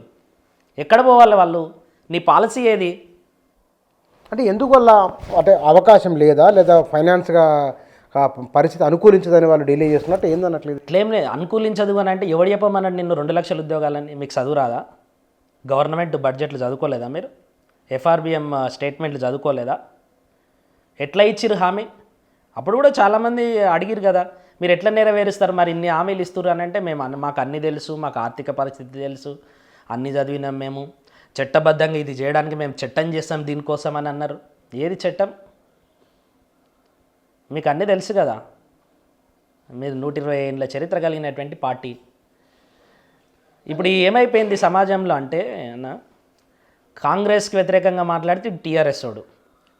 ఎక్కడ పోవాలి వాళ్ళు? నీ పాలసీ ఏది? అంటే ఎందువల్ల, అంటే అవకాశం లేదా, లేదా ఫైనాన్స్గా పరిస్థితి అనుకూలించదని వాళ్ళు డిలే చేస్తున్నట్టు ఏందన్నట్లేదు? క్లెయిమ్ లేదు. అనుకూలించదు అని అంటే ఎవడు చెప్పమన్నాడు నిన్ను 2 లక్షల ఉద్యోగాలని? మీకు చదువు రాదా? గవర్నమెంట్ బడ్జెట్లు చదువుకోలేదా మీరు? FRBM స్టేట్మెంట్లు చదువుకోలేదా? ఎట్లా ఇచ్చిర్రు హామీ? అప్పుడు కూడా చాలామంది అడిగిరు కదా, మీరు ఎట్లా నెరవేరుస్తారు మరి ఇన్ని హామీలు ఇస్తారు అని అంటే మాకు అన్నీ తెలుసు, మాకు ఆర్థిక పరిస్థితి తెలుసు, అన్నీ చదివినాం మేము, చట్టబద్ధంగా ఇది చేయడానికి మేము చట్టం చేస్తాం దీనికోసం అని అన్నారు. ఏది చట్టం? మీకు అన్నీ తెలుసు కదా. మీరు 120 ఏళ్ళ చరిత్ర కలిగినటువంటి పార్టీ. ఇప్పుడు ఏమైపోయింది సమాజంలో అంటే కాంగ్రెస్కి వ్యతిరేకంగా మాట్లాడితే టీఆర్ఎస్ వాడు,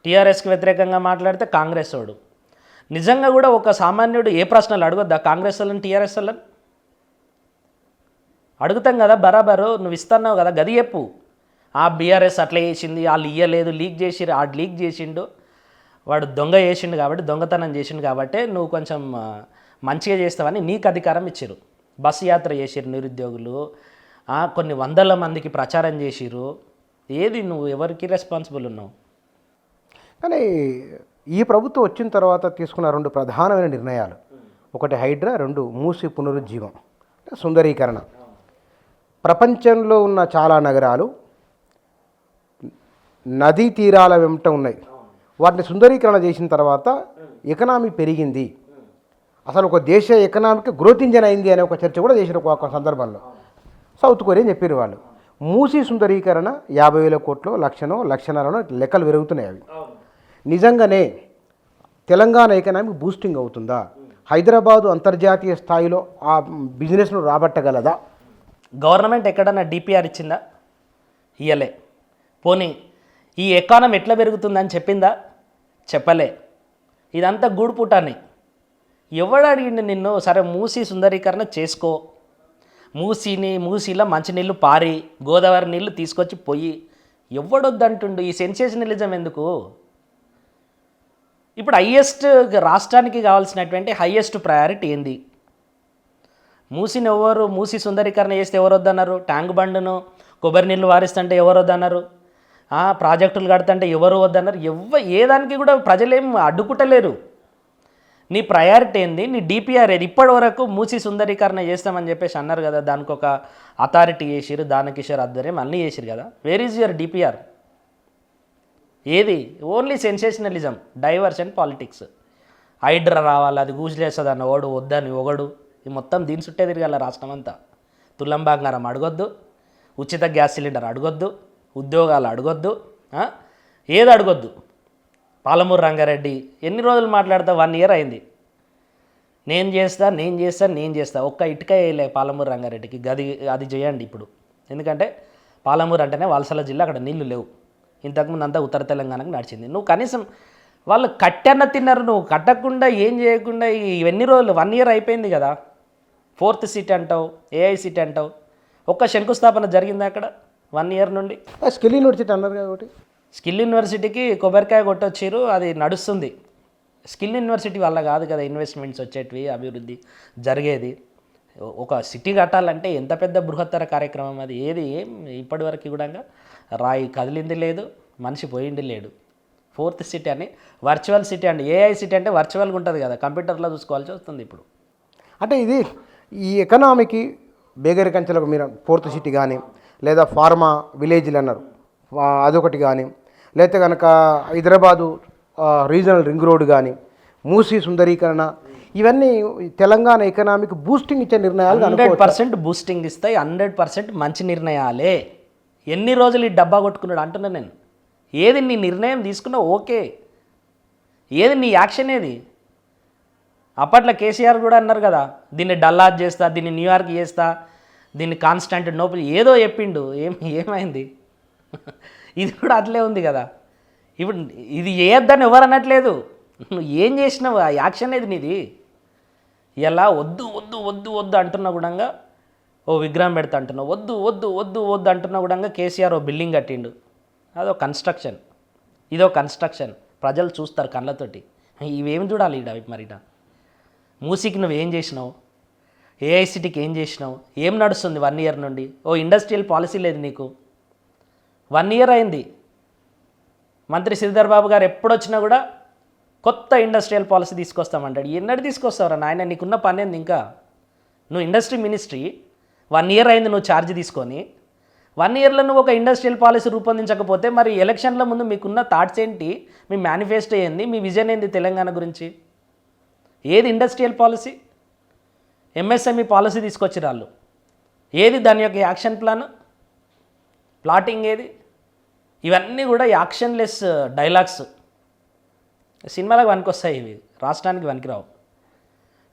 టీఆర్ఎస్కి వ్యతిరేకంగా మాట్లాడితే కాంగ్రెస్ వాడు. నిజంగా కూడా ఒక సామాన్యుడు ఏ ప్రశ్నలు అడగొద్దా కాంగ్రెస్ వాళ్ళని టీఆర్ఎస్ వాళ్ళని? అడుగుతాం కదా బరాబరు. నువ్వు ఇస్తున్నావు కదా గది చెప్పు. ఆ బీఆర్ఎస్ అట్లా చేసింది, వాళ్ళు ఇయ్యలేదు, లీక్ చేసి ఆడు లీక్ చేసిండు, వాడు దొంగ చేసిండు కాబట్టి, దొంగతనం చేసిండు కాబట్టి నువ్వు కొంచెం మంచిగా చేస్తావని నీకు అధికారం ఇచ్చారు. బస్సు యాత్ర చేసిరు నిరుద్యోగులు, కొన్ని 100 మందికి ప్రచారం చేసిరు. ఏది నువ్వు ఎవరికి రెస్పాన్సిబుల్ ఉన్నావు? కానీ ఈ ప్రభుత్వం వచ్చిన తర్వాత తీసుకున్న 2 ప్రధానమైన నిర్ణయాలు, ఒకటి హైడ్రా, 2 మూసి పునరుజ్జీవం, సుందరీకరణ. ప్రపంచంలో ఉన్న చాలా నగరాలు నదీ తీరాల వెంట ఉన్నాయి. వాటిని సుందరీకరణ చేసిన తర్వాత ఎకనామీ పెరిగింది, అసలు ఒక దేశ ఎకనామిక్ గ్రోత్ ఇంజన్ అయింది అనే ఒక చర్చ కూడా చేసిన ఒక సందర్భంలో సౌత్ కొరియా చెప్పారు వాళ్ళు. మూసి సుందరీకరణ 50,000 కోట్లు, 1,00,000 లెక్కలు పెరుగుతున్నాయి. అవి నిజంగానే తెలంగాణ ఎకనామిక్ బూస్టింగ్ అవుతుందా? హైదరాబాదు అంతర్జాతీయ స్థాయిలో ఆ బిజినెస్ను రాబట్టగలదా? గవర్నమెంట్ ఎక్కడన్నా DPR ఇచ్చిందా? ఇయ్యలే. పోనీ ఈ ఎకానమీ ఎట్లా పెరుగుతుందని చెప్పిందా? చెప్పలే. ఇదంతా గూడుపుటాన్ని. ఎవడు అడిగిండు నిన్ను? సరే మూసీ సుందరీకరణ చేసుకో, మూసీలో మంచినీళ్ళు పారి గోదావరి నీళ్ళు తీసుకొచ్చి పొయ్యి, ఎవడొద్దంటుండు? ఈ సెన్సేషనలిజం ఎందుకు? ఇప్పుడు హయ్యెస్ట్ రాష్ట్రానికి కావాల్సినటువంటి హయ్యెస్ట్ ప్రయారిటీ ఏంది? మూసీ సుందరీకరణ చేస్తే ఎవరు వద్దన్నారు? ట్యాంక్ బండును కొబ్బరి నీళ్ళు వారిస్తుంటే ఎవరు వద్దన్నారు? ప్రాజెక్టులు కడుతుంటే ఎవరు వద్దన్నారు? ఏ దానికి కూడా ప్రజలేం అడ్డుకుంటలేరు. నీ ప్రయారిటీ ఏంది? నీ డిపిఆర్ ఏది? ఇప్పటి వరకు మూసీ సుందరీకరణ చేస్తామని చెప్పేసి అన్నారు కదా, దానికి ఒక అథారిటీ చేసిరు, దానకిషోర్ ఆధ్వర్యం అన్నీ చేసిరు కదా. Where is your DPR? ఏది? Only sensationalism, diversion politics. HYDRAA రావాలి, అది గూజులేస్తుంది అన్న ఓడు వద్దని ఒకడు, ఈ మొత్తం దీని చుట్టే తిరగాల రాష్ట్రం అంతా. తులం బంగారం అడగొద్దు, ఉచిత గ్యాస్ సిలిండర్ అడగొద్దు, ఉద్యోగాలు అడగొద్దు, ఏది అడగొద్దు. పాలమూరు రంగారెడ్డి ఎన్ని రోజులు మాట్లాడతా? 1 year అయింది. నేను చేస్తా ఒక్క ఇటుక వేయలే పాలమూరు రంగారెడ్డికి. అది చేయండి ఇప్పుడు. ఎందుకంటే పాలమూరు అంటేనే వలసల జిల్లా, అక్కడ నీళ్లు లేవు. ఇంతకుముందు అంతా ఉత్తర తెలంగాణకు నడిచింది. నువ్వు కనీసం వాళ్ళు కట్టన్న తిన్నారు, నువ్వు కట్టకుండా ఏం చేయకుండా ఇవన్నీ రోజులు 1 year అయిపోయింది కదా. 4th సీట్ అంటావు, AI సీట్ అంటావు. ఒక్క శంకుస్థాపన జరిగింది అక్కడ 1 year నుండి? స్కిల్ యూనివర్సిటీ అన్నారు కదా ఒకటి. స్కిల్ యూనివర్సిటీకి కొబ్బరికాయ కొట్టొచ్చారు, అది నడుస్తుంది. స్కిల్ యూనివర్సిటీ వల్ల కాదు కదా ఇన్వెస్ట్మెంట్స్ వచ్చేటివి, అభివృద్ధి జరిగేది. ఒక సిటీ కట్టాలంటే ఎంత పెద్ద బృహత్తర కార్యక్రమం అది. ఏం ఇప్పటివరకు కూడా రాయి కదిలింది లేదు, మనిషి పోయింది లేడు. 4th సిటీ అని వర్చువల్ సిటీ అండి. AI సిటీ అంటే వర్చువల్గా ఉంటుంది కదా, కంప్యూటర్లో చూసుకోవాల్సి వస్తుంది ఇప్పుడు. అంటే ఇది ఈ ఎకనామీకి బేగరికంచెలకు మీరు 4th సిటీ కానీ, లేదా ఫార్మా విలేజ్లు అన్నారు అదొకటి కానీ, లేకపోతే కనుక హైదరాబాదు రీజనల్ రింగ్ రోడ్ కానీ, మూసీ సుందరీకరణ, ఇవన్నీ తెలంగాణ ఎకనామీకి బూస్టింగ్ ఇచ్చే నిర్ణయాలు. 100% బూస్టింగ్ ఇస్తాయి, 100% మంచి నిర్ణయాలే. ఎన్ని రోజులు ఈ డబ్బా కొట్టుకున్నాడు అంటున్నా నేను. ఏది నీ నిర్ణయం తీసుకున్నావు ఓకే, ఏది నీ యాక్షన్ ఏది? అప్పట్లో కేసీఆర్ కూడా అన్నారు కదా, దీన్ని డల్లాజ్ చేస్తా, దీన్ని న్యూయార్క్ చేస్తా, దీన్ని కాన్స్టాంటినోపుల్ ఏదో చెప్పిండు. ఏమైంది? ఇది కూడా అట్లే ఉంది కదా. ఇప్పుడు ఇది చేయొద్దని ఎవరు అనట్లేదు, నువ్వు ఏం చేసినావు? ఆ యాక్షన్ ఏది నీది? ఇలా వద్దు వద్దు వద్దు వద్దు అంటున్నా కూడా ఓ విగ్రహం పెడతా అంటున్నావు, వద్దు వద్దు వద్దు వద్దు అంటున్నా కూడా కేసీఆర్ ఓ బిల్డింగ్ కట్టిండు. అదో కన్స్ట్రక్షన్, ఇదో కన్స్ట్రక్షన్. ప్రజలు చూస్తారు కళ్ళతోటి. ఇవేం చూడాలి ఈడ? మరి మూసీకి నువ్వేం చేసినావు? ఏఐసిటీకి ఏం చేసినావు? ఏం నడుస్తుంది 1 year నుండి? ఓ ఇండస్ట్రియల్ పాలసీ లేదు నీకు. 1 year అయింది. మంత్రి శ్రీధర్ బాబు గారు ఎప్పుడొచ్చినా కూడా కొత్త ఇండస్ట్రియల్ పాలసీ తీసుకొస్తామంటాడు. ఎన్నడూ తీసుకొస్తావురా నాయన? నీకున్న పని ఏంది ఇంకా? నువ్వు ఇండస్ట్రీ మినిస్ట్రీ 1 year అయింది నువ్వు ఛార్జ్ తీసుకొని. 1 yearలో నువ్వు ఒక ఇండస్ట్రియల్ పాలసీ రూపొందించకపోతే మరి ఎలక్షన్ల ముందు మీకున్న థాట్స్ ఏంటి? మీ మేనిఫెస్టో ఏంది? మీ విజన్ ఏంది తెలంగాణ గురించి? ఏది ఇండస్ట్రియల్ పాలసీ? MSME పాలసీ తీసుకొచ్చారు వాళ్ళు. ఏది దాని యొక్క యాక్షన్ ప్లాన్? ప్లాటింగ్ ఏది? ఇవన్నీ కూడా యాక్షన్లెస్ డైలాగ్స్. సినిమాలకు పనికొస్తాయి ఇవి, రాష్ట్రానికి పనికిరావు.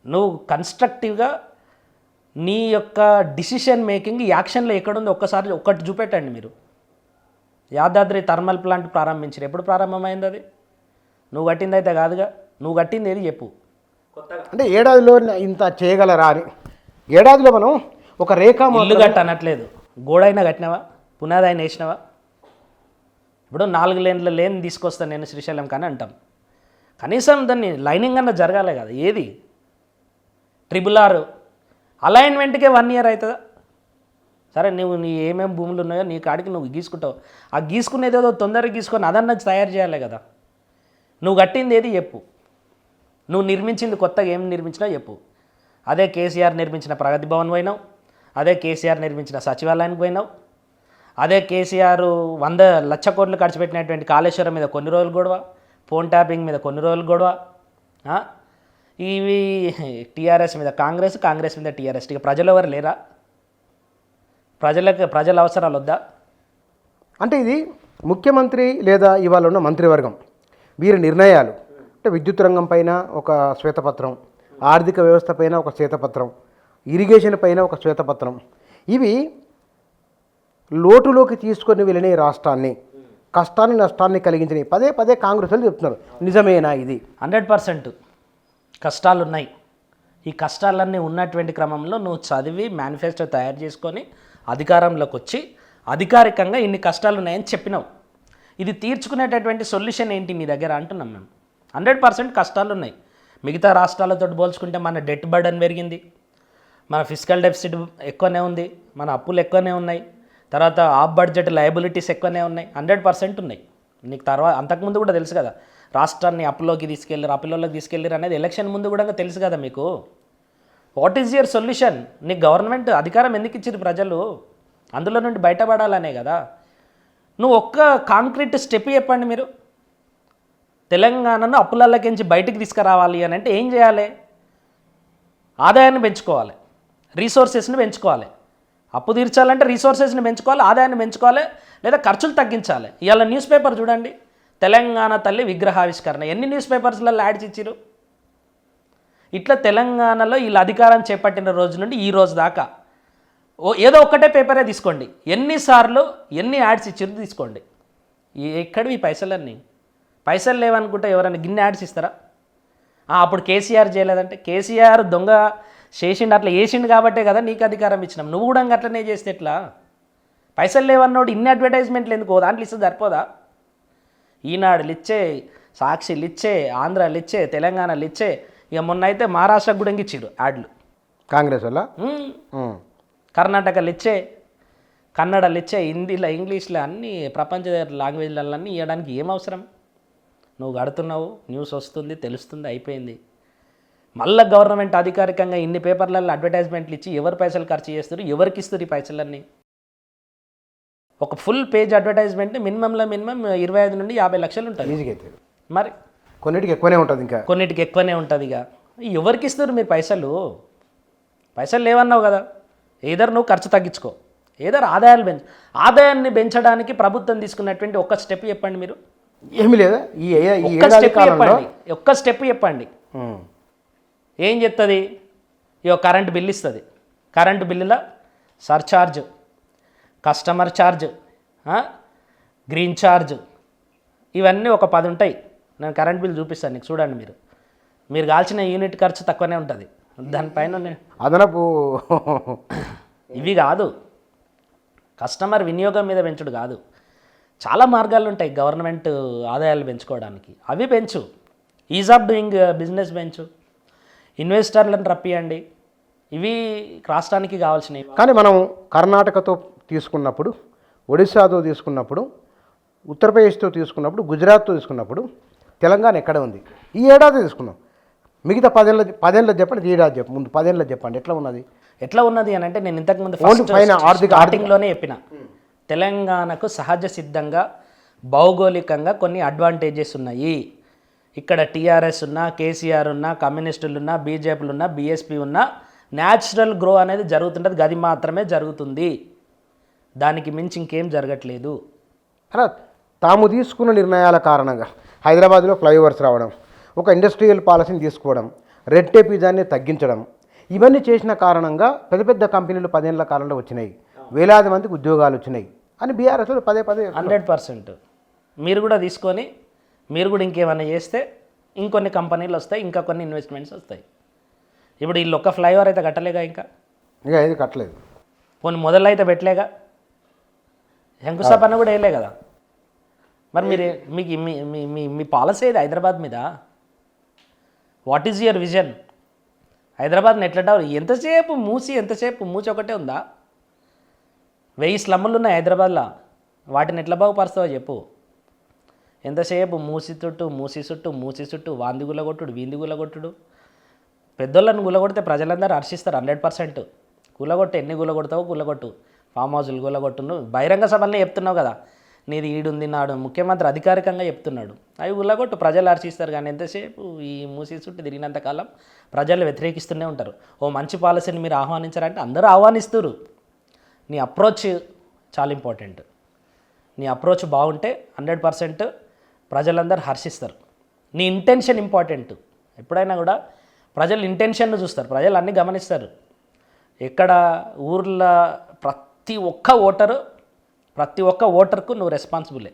నువ్వు కన్స్ట్రక్టివ్గా నీ యొక్క డిసిషన్ మేకింగ్ యాక్షన్లో ఎక్కడుందో ఒక్కటి చూపెట్టండి మీరు. యాదాద్రి థర్మల్ ప్లాంట్ ప్రారంభించారు, ఎప్పుడు ప్రారంభమైంది అది? నువ్వు కట్టింది అయితే కాదుగా. నువ్వు కట్టింది ఏది చెప్పు కొత్తగా? అంటే ఏడాదిలో ఇంత చేయగలరా అని. ఏడాదిలో మనం ఒక రేఖ ఇల్లు కట్ట అనట్లేదు, గోడైనా కట్టినావా? పునాది అయినా వేసినావా? ఇప్పుడు 4 lanes లేన్ తీసుకొస్తాను నేను శ్రీశైలం కానీ అంటాం. కనీసం దాన్ని లైనింగ్ అన్న జరగాలి కదా. ఏది? RRR అలైన్మెంట్కే 1 year అవుతుందా? సరే నువ్వు నీ ఏమేమి భూములు ఉన్నాయో నీ కాడికి నువ్వు గీసుకుంటావు. ఆ గీసుకునేది ఏదో తొందరగా గీసుకొని అదన్నా తయారు చేయాలి కదా. నువ్వు కట్టింది ఏది చెప్పు? నువ్వు నిర్మించింది కొత్తగా ఏం నిర్మించినా చెప్పు. అదే కేసీఆర్ నిర్మించిన ప్రగతి భవన్ పోయినావు, అదే కేసీఆర్ నిర్మించిన సచివాలయానికి పోయినావు, అదే కేసీఆర్ 100 లక్షల కోట్లు ఖర్చు పెట్టినటువంటి కాళేశ్వరం మీద కొన్ని రోజులు గొడవ, ఫోన్ ట్యాపింగ్ మీద కొన్ని రోజులు గొడవ, ఇవి టీఆర్ఎస్ మీద కాంగ్రెస్, కాంగ్రెస్ మీద టీఆర్ఎస్. ఇక ప్రజలు ఎవరు లేరా? ప్రజల అవసరాలు వద్దా? అంటే ఇది ముఖ్యమంత్రి లేదా ఇవాళ ఉన్న మంత్రివర్గం వీరి నిర్ణయాలు. అంటే విద్యుత్ రంగం పైన ఒక శ్వేతపత్రం, ఆర్థిక వ్యవస్థ పైన ఒక శ్వేతపత్రం, ఇరిగేషన్ పైన ఒక శ్వేతపత్రం, ఇవి లోటులోకి తీసుకొని వెళ్ళిన రాష్ట్రాన్ని కష్టాన్ని నష్టాన్ని కలిగించినాయి. పదే పదే కాంగ్రెస్ వాళ్ళు చెప్తున్నారు. నిజమేనా ఇది? 100% కష్టాలు ఉన్నాయి. ఈ కష్టాలన్నీ ఉన్నటువంటి క్రమంలో నువ్వు చదివి మేనిఫెస్టో తయారు చేసుకొని అధికారంలోకి వచ్చి అధికారికంగా ఇన్ని కష్టాలు ఉన్నాయని చెప్పినావు. ఇది తీర్చుకునేటటువంటి సొల్యూషన్ ఏంటి నీ దగ్గర అంటున్నాం మేము. 100% కష్టాలు ఉన్నాయి. మిగతా రాష్ట్రాలతో పోల్చుకుంటే మన డెట్ బర్డన్ పెరిగింది, మన ఫిజికల్ డెఫిసిట్ ఎక్కువనే ఉంది, మన అప్పులు ఎక్కువనే ఉన్నాయి, తర్వాత ఆఫ్ బడ్జెట్ లయబిలిటీస్ ఎక్కువనే ఉన్నాయి. 100% ఉన్నాయి. నీకు తర్వాత అంతకుముందు కూడా తెలుసు కదా, రాష్ట్రాన్ని అప్పులోకి తీసుకెళ్ళారు అనేది ఎలక్షన్ ముందు కూడా తెలుసు కదా మీకు. What is your solution? నీకు గవర్నమెంట్ అధికారం ఎందుకు ఇచ్చారు ప్రజలు? అందులో నుండి బయటపడాలనే కదా. నువ్వు ఒక్క కాంక్రీట్ స్టెప్ చెప్పండి మీరు. తెలంగాణను అప్పులలోకించి బయటికి తీసుకురావాలి అని అంటే ఏం చేయాలి? ఆదాయాన్ని పెంచుకోవాలి, రీసోర్సెస్ని పెంచుకోవాలి. అప్పు తీర్చాలంటే రీసోర్సెస్ని పెంచుకోవాలి, ఆదాయాన్ని పెంచుకోవాలి, లేదా ఖర్చులు తగ్గించాలి. ఇవాళ న్యూస్ పేపర్ చూడండి, తెలంగాణ తల్లి విగ్రహావిష్కరణ. ఎన్ని న్యూస్ పేపర్స్లలో యాడ్స్ ఇచ్చిరు? ఇట్లా తెలంగాణలో వీళ్ళ అధికారం చేపట్టిన రోజు నుండి ఈ రోజు దాకా ఏదో ఒక్కటే పేపరే తీసుకోండి, ఎన్నిసార్లు ఎన్ని యాడ్స్ ఇచ్చిరు తీసుకోండి. ఎక్కడివి పైసలన్నీ? పైసలు లేవనుకుంటే ఎవరైనా గిన్నె యాడ్స్ ఇస్తారా? అప్పుడు కేసీఆర్ చేయలేదంటే కేసీఆర్ దొంగ చేసిండు, అట్లా వేసిండు కాబట్టే కదా నీకు అధికారం ఇచ్చినాం. నువ్వు కూడా అట్లనే చేస్తే ఎట్లా? పైసలు లేవన్నోడు ఇన్ని అడ్వర్టైజ్మెంట్లు ఎందుకు? దాంట్లో ఇస్తే సరిపోదా? ఈనాడులు ఇచ్చే, సాక్షిలు ఇచ్చే, ఆంధ్రాలు ఇచ్చే, తెలంగాణలు ఇచ్చే, ఇక మొన్న అయితే మహారాష్ట్రకు కూడా ఇచ్చిడు యాడ్లు కాంగ్రెస్ వల్ల. కర్ణాటకలు ఇచ్చే, కన్నడలు ఇచ్చే, హిందీలో, ఇంగ్లీష్లో అన్నీ ప్రపంచ లాంగ్వేజ్లన్నీ ఇవ్వడానికి ఏం అవసరం? నువ్వు కడుతున్నావు, న్యూస్ వస్తుంది, తెలుస్తుంది, అయిపోయింది. మళ్ళీ గవర్నమెంట్ అధికారికంగా ఇన్ని పేపర్లలో అడ్వర్టైజ్మెంట్లు ఇచ్చి ఎవరు పైసలు ఖర్చు చేస్తారు, ఎవరికి ఇస్తారు ఈ పైసలన్నీ? ఒక ఫుల్ పేజ్ అడ్వర్టైజ్మెంట్ మినిమంలో మినిమం 25 నుండి 50 లక్షలు ఉంటుంది. ఈజీగా అవుతుంది. మరి కొన్నిటికి ఎక్కువనే ఉంటుంది, ఇంకా కొన్నిటికి ఎక్కువనే ఉంటుంది. ఇక ఎవరికి ఇస్తారు మీరు పైసలు? పైసలు లేవన్నావు కదా, ఏదర్ నువ్వు ఖర్చు తగ్గించుకో, ఏదర్ ఆదాయాలు ఆదాయాన్ని పెంచడానికి ప్రభుత్వం తీసుకున్నటువంటి ఒక్క స్టెప్ చెప్పండి మీరు. ఏమీ లేదా? ఒక్క స్టెప్ చెప్పండి. ఏం చెప్తుంది? ఇక కరెంటు బిల్ ఇస్తుంది, కరెంటు బిల్లులో surcharge, customer charge, green charge, ఇవన్నీ ఒక 10 ఉంటాయి. నేను కరెంట్ బిల్ చూపిస్తాను నీకు, చూడండి. మీరు కాల్చిన యూనిట్ ఖర్చు తక్కువనే ఉంటుంది, దానిపైన అదనపు ఇవి కాదు, కస్టమర్ వినియోగం మీద పెంచుడు కాదు. చాలా మార్గాలు ఉంటాయి గవర్నమెంట్ ఆదాయాలు పెంచుకోవడానికి. అవి పెంచు, ఈజ్ ఆఫ్ డూయింగ్ బిజినెస్ పెంచు, ఇన్వెస్టర్లను రప్పియండి. ఇవి రాష్ట్రానికి కావాల్సినవి. కానీ మనం కర్ణాటకతో తీసుకున్నప్పుడు, ఒడిశాతో తీసుకున్నప్పుడు, ఉత్తరప్రదేశ్తో తీసుకున్నప్పుడు, గుజరాత్తో తీసుకున్నప్పుడు తెలంగాణ ఎక్కడ ఉంది? ఈ ఏడాది తీసుకున్నాం. మిగతా 10 ఏళ్ళ చెప్పండి, ఈ ఏడాది చెప్పండి. ముందు 10 ఏళ్ళ చెప్పండి, ఎట్లా ఉన్నది అని అంటే నేను ఇంతకుముందు స్టార్టింగ్లోనే చెప్పిన, తెలంగాణకు సహజ సిద్ధంగా భౌగోళికంగా కొన్ని అడ్వాంటేజెస్ ఉన్నాయి. ఇక్కడ టీఆర్ఎస్ ఉన్నా, కేసీఆర్ ఉన్నా, కమ్యూనిస్టులు ఉన్నా, బీజేపీలు ఉన్నా, బీఎస్పీ ఉన్నా, న్యాచురల్ గ్రో అనేది జరుగుతుంటుంది. గది మాత్రమే జరుగుతుంది, దానికి మించి ఇంకేం జరగట్లేదు. అలా తాము తీసుకున్న నిర్ణయాల కారణంగా హైదరాబాద్లో ఫ్లైఓవర్స్ రావడం, ఒక ఇండస్ట్రియల్ పాలసీని తీసుకోవడం, రెడ్ టేపిజాన్ని తగ్గించడం, ఇవన్నీ చేసిన కారణంగా పెద్ద పెద్ద కంపెనీలు 10 ఏళ్ల కాలంలో వచ్చినాయి, వేలాది మందికి ఉద్యోగాలు వచ్చినాయి అని బీఆర్ఎస్లో పదే 100%. మీరు కూడా తీసుకొని మీరు కూడా ఇంకేమైనా చేస్తే ఇంకొన్ని కంపెనీలు వస్తాయి, ఇంకా కొన్ని ఇన్వెస్ట్మెంట్స్ వస్తాయి. ఇప్పుడు వీళ్ళు ఒక్క ఫ్లైఓవర్ అయితే కట్టలేగా, ఇంకా ఏది కట్టలేదు, కొన్ని మొదలు అయితే పెట్టలేగా, శంకుస్థాపన కూడా వేయలే కదా. మరి మీరు మీకు మీ పాలసీ ఏది హైదరాబాద్ మీద? What is your vision? హైదరాబాద్ని ఎట్లా డెవలప్? ఎంతసేపు మూసి ఒకటే ఉందా? 1000 స్లమ్ములు ఉన్నాయి హైదరాబాద్లో, వాటిని ఎట్లా బాగుపరుస్తావో చెప్పు. ఎంతసేపు మూసి చుట్టూ వాంది గుల్లగొట్టుడు, వీంది గుల్లగొట్టుడు. పెద్దోళ్ళని గుల్లగొడితే ప్రజలందరూ హర్షిస్తారు 100%. గుల్లగొట్టు, ఎన్ని గుల్లగొడతావో గుల్లగొట్టు, ఫామ్ హౌస్లు గుల్లగొట్టును, బహిరంగ సభలనే చెప్తున్నావు కదా, నీది ఈడుంది నాడు ముఖ్యమంత్రి అధికారికంగా చెప్తున్నాడు. అవి గుల్లగొట్టు, ప్రజలు హర్షిస్తారు. కానీ ఎంతసేపు ఈ మూసి చుట్టూ తిరిగినంతకాలం ప్రజలు వ్యతిరేకిస్తూనే ఉంటారు. ఓ మంచి పాలసీని మీరు ఆహ్వానించారంటే అందరూ ఆహ్వానిస్తారు. నీ అప్రోచ్ చాలా ఇంపార్టెంట్. నీ అప్రోచ్ బాగుంటే 100% ప్రజలందరూ హర్షిస్తారు. నీ ఇంటెన్షన్ ఇంపార్టెంట్. ఎప్పుడైనా కూడా ప్రజలు ఇంటెన్షన్ను చూస్తారు, ప్రజలు అన్నీ గమనిస్తారు. ఎక్కడ ఊర్లో ప్రతి ఒక్క ఓటర్కు నువ్వు రెస్పాన్సిబులే.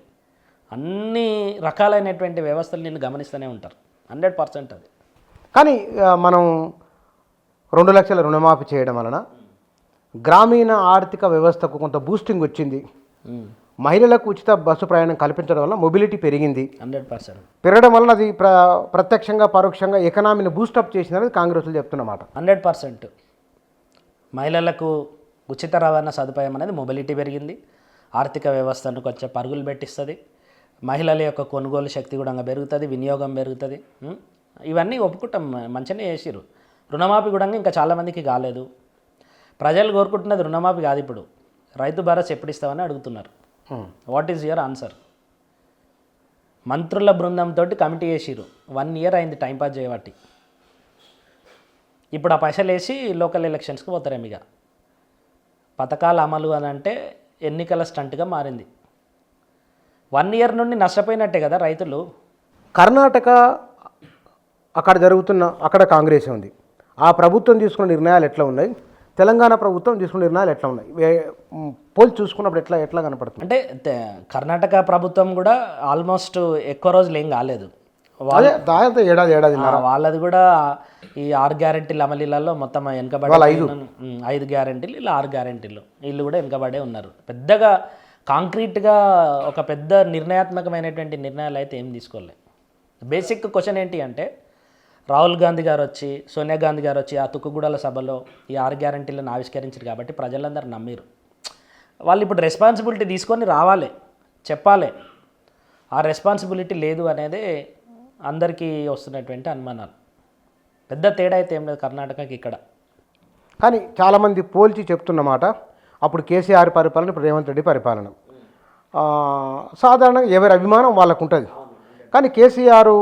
అన్ని రకాలైనటువంటి వ్యవస్థలు నిన్ను గమనిస్తూనే ఉంటారు. 100% అది. కానీ మనం 2 లక్షల రుణమాఫీ చేయడం వలన గ్రామీణ ఆర్థిక వ్యవస్థకు కొంత బూస్టింగ్ వచ్చింది. మహిళలకు ఉచిత బస్సు ప్రయాణం కల్పించడం వల్ల మొబిలిటీ పెరిగింది. 100%. పెరగడం వలన అది ప్రత్యక్షంగా పరోక్షంగా ఎకనామీని బూస్టప్ చేసిందని కాంగ్రెస్లు చెప్తున్నమాట. 100%. మహిళలకు ఉచిత రవాణా సదుపాయం అనేది మొబిలిటీ పెరిగింది, ఆర్థిక వ్యవస్థను కొంచెం పరుగులు పెట్టిస్తుంది, మహిళల యొక్క కొనుగోలు శక్తి కూడా పెరుగుతుంది, వినియోగం పెరుగుతుంది. ఇవన్నీ ఒప్పుకుంటాం, మంచిగానే చేసిరు. రుణమాఫీ కూడా ఇంకా చాలామందికి కాలేదు. ప్రజలు కోరుకుంటున్నది రుణమాఫీ కాదు, ఇప్పుడు రైతు భరోసా ఎప్పుడు ఇస్తామని అడుగుతున్నారు. What is your answer? మంత్రుల బృందంతో కమిటీ చేసిరు, 1 year అయింది టైంపాస్ చేయబట్టి. ఇప్పుడు ఆ పైసలు వేసి లోకల్ ఎలక్షన్స్కి పోతారేమో. ఇక పథకాల అమలు అని అంటే ఎన్నికల స్టంట్గా మారింది. 1 year నుండి నష్టపోయినట్టే కదా రైతులు. కర్ణాటక అక్కడ కాంగ్రెస్ ఉంది. ఆ ప్రభుత్వం తీసుకున్న నిర్ణయాలు ఎట్లా ఉన్నాయి, తెలంగాణ ప్రభుత్వం తీసుకున్న నిర్ణయాలు ఎట్లా ఉన్నాయి, పోల్చి చూసుకున్నప్పుడు ఎట్లా కనపడుతుంది? అంటే కర్ణాటక ప్రభుత్వం కూడా ఆల్మోస్ట్ ఎక్కువ రోజులు ఏం కాలేదు. దాదాపు ఏడాది వాళ్ళది కూడా ఈ 6 గ్యారెంటీల అమలీలలో మొత్తం వెనకబడి 5 గ్యారెంటీలు, ఇలా 6 గ్యారెంటీలు, వీళ్ళు కూడా వెనకబడే ఉన్నారు. పెద్దగా కాంక్రీట్గా ఒక పెద్ద నిర్ణయాత్మకమైనటువంటి నిర్ణయాలు అయితే ఏం తీసుకోలేదు. బేసిక్ క్వశ్చన్ ఏంటి అంటే, రాహుల్ గాంధీ గారు వచ్చి, సోనియా గాంధీ గారు వచ్చి ఆ తుక్కుగూడల సభలో ఈ 6 గ్యారెంటీలను ఆవిష్కరించారు కాబట్టి ప్రజలందరూ నమ్మిరు. వాళ్ళు ఇప్పుడు రెస్పాన్సిబిలిటీ తీసుకొని రావాలి, చెప్పాలి. ఆ రెస్పాన్సిబిలిటీ లేదు అనేది అందరికీ వస్తున్నటువంటి అనుమానాలు. పెద్ద తేడా అయితే ఏం లేదు కర్ణాటకకి ఇక్కడ. కానీ చాలామంది పోల్చి చెప్తున్నమాట, అప్పుడు కేసీఆర్ పరిపాలన, ఇప్పుడు రేవంత్ రెడ్డి పరిపాలన. సాధారణంగా ఎవరి అభిమానం వాళ్ళకు ఉంటుంది. కానీ కేసీఆర్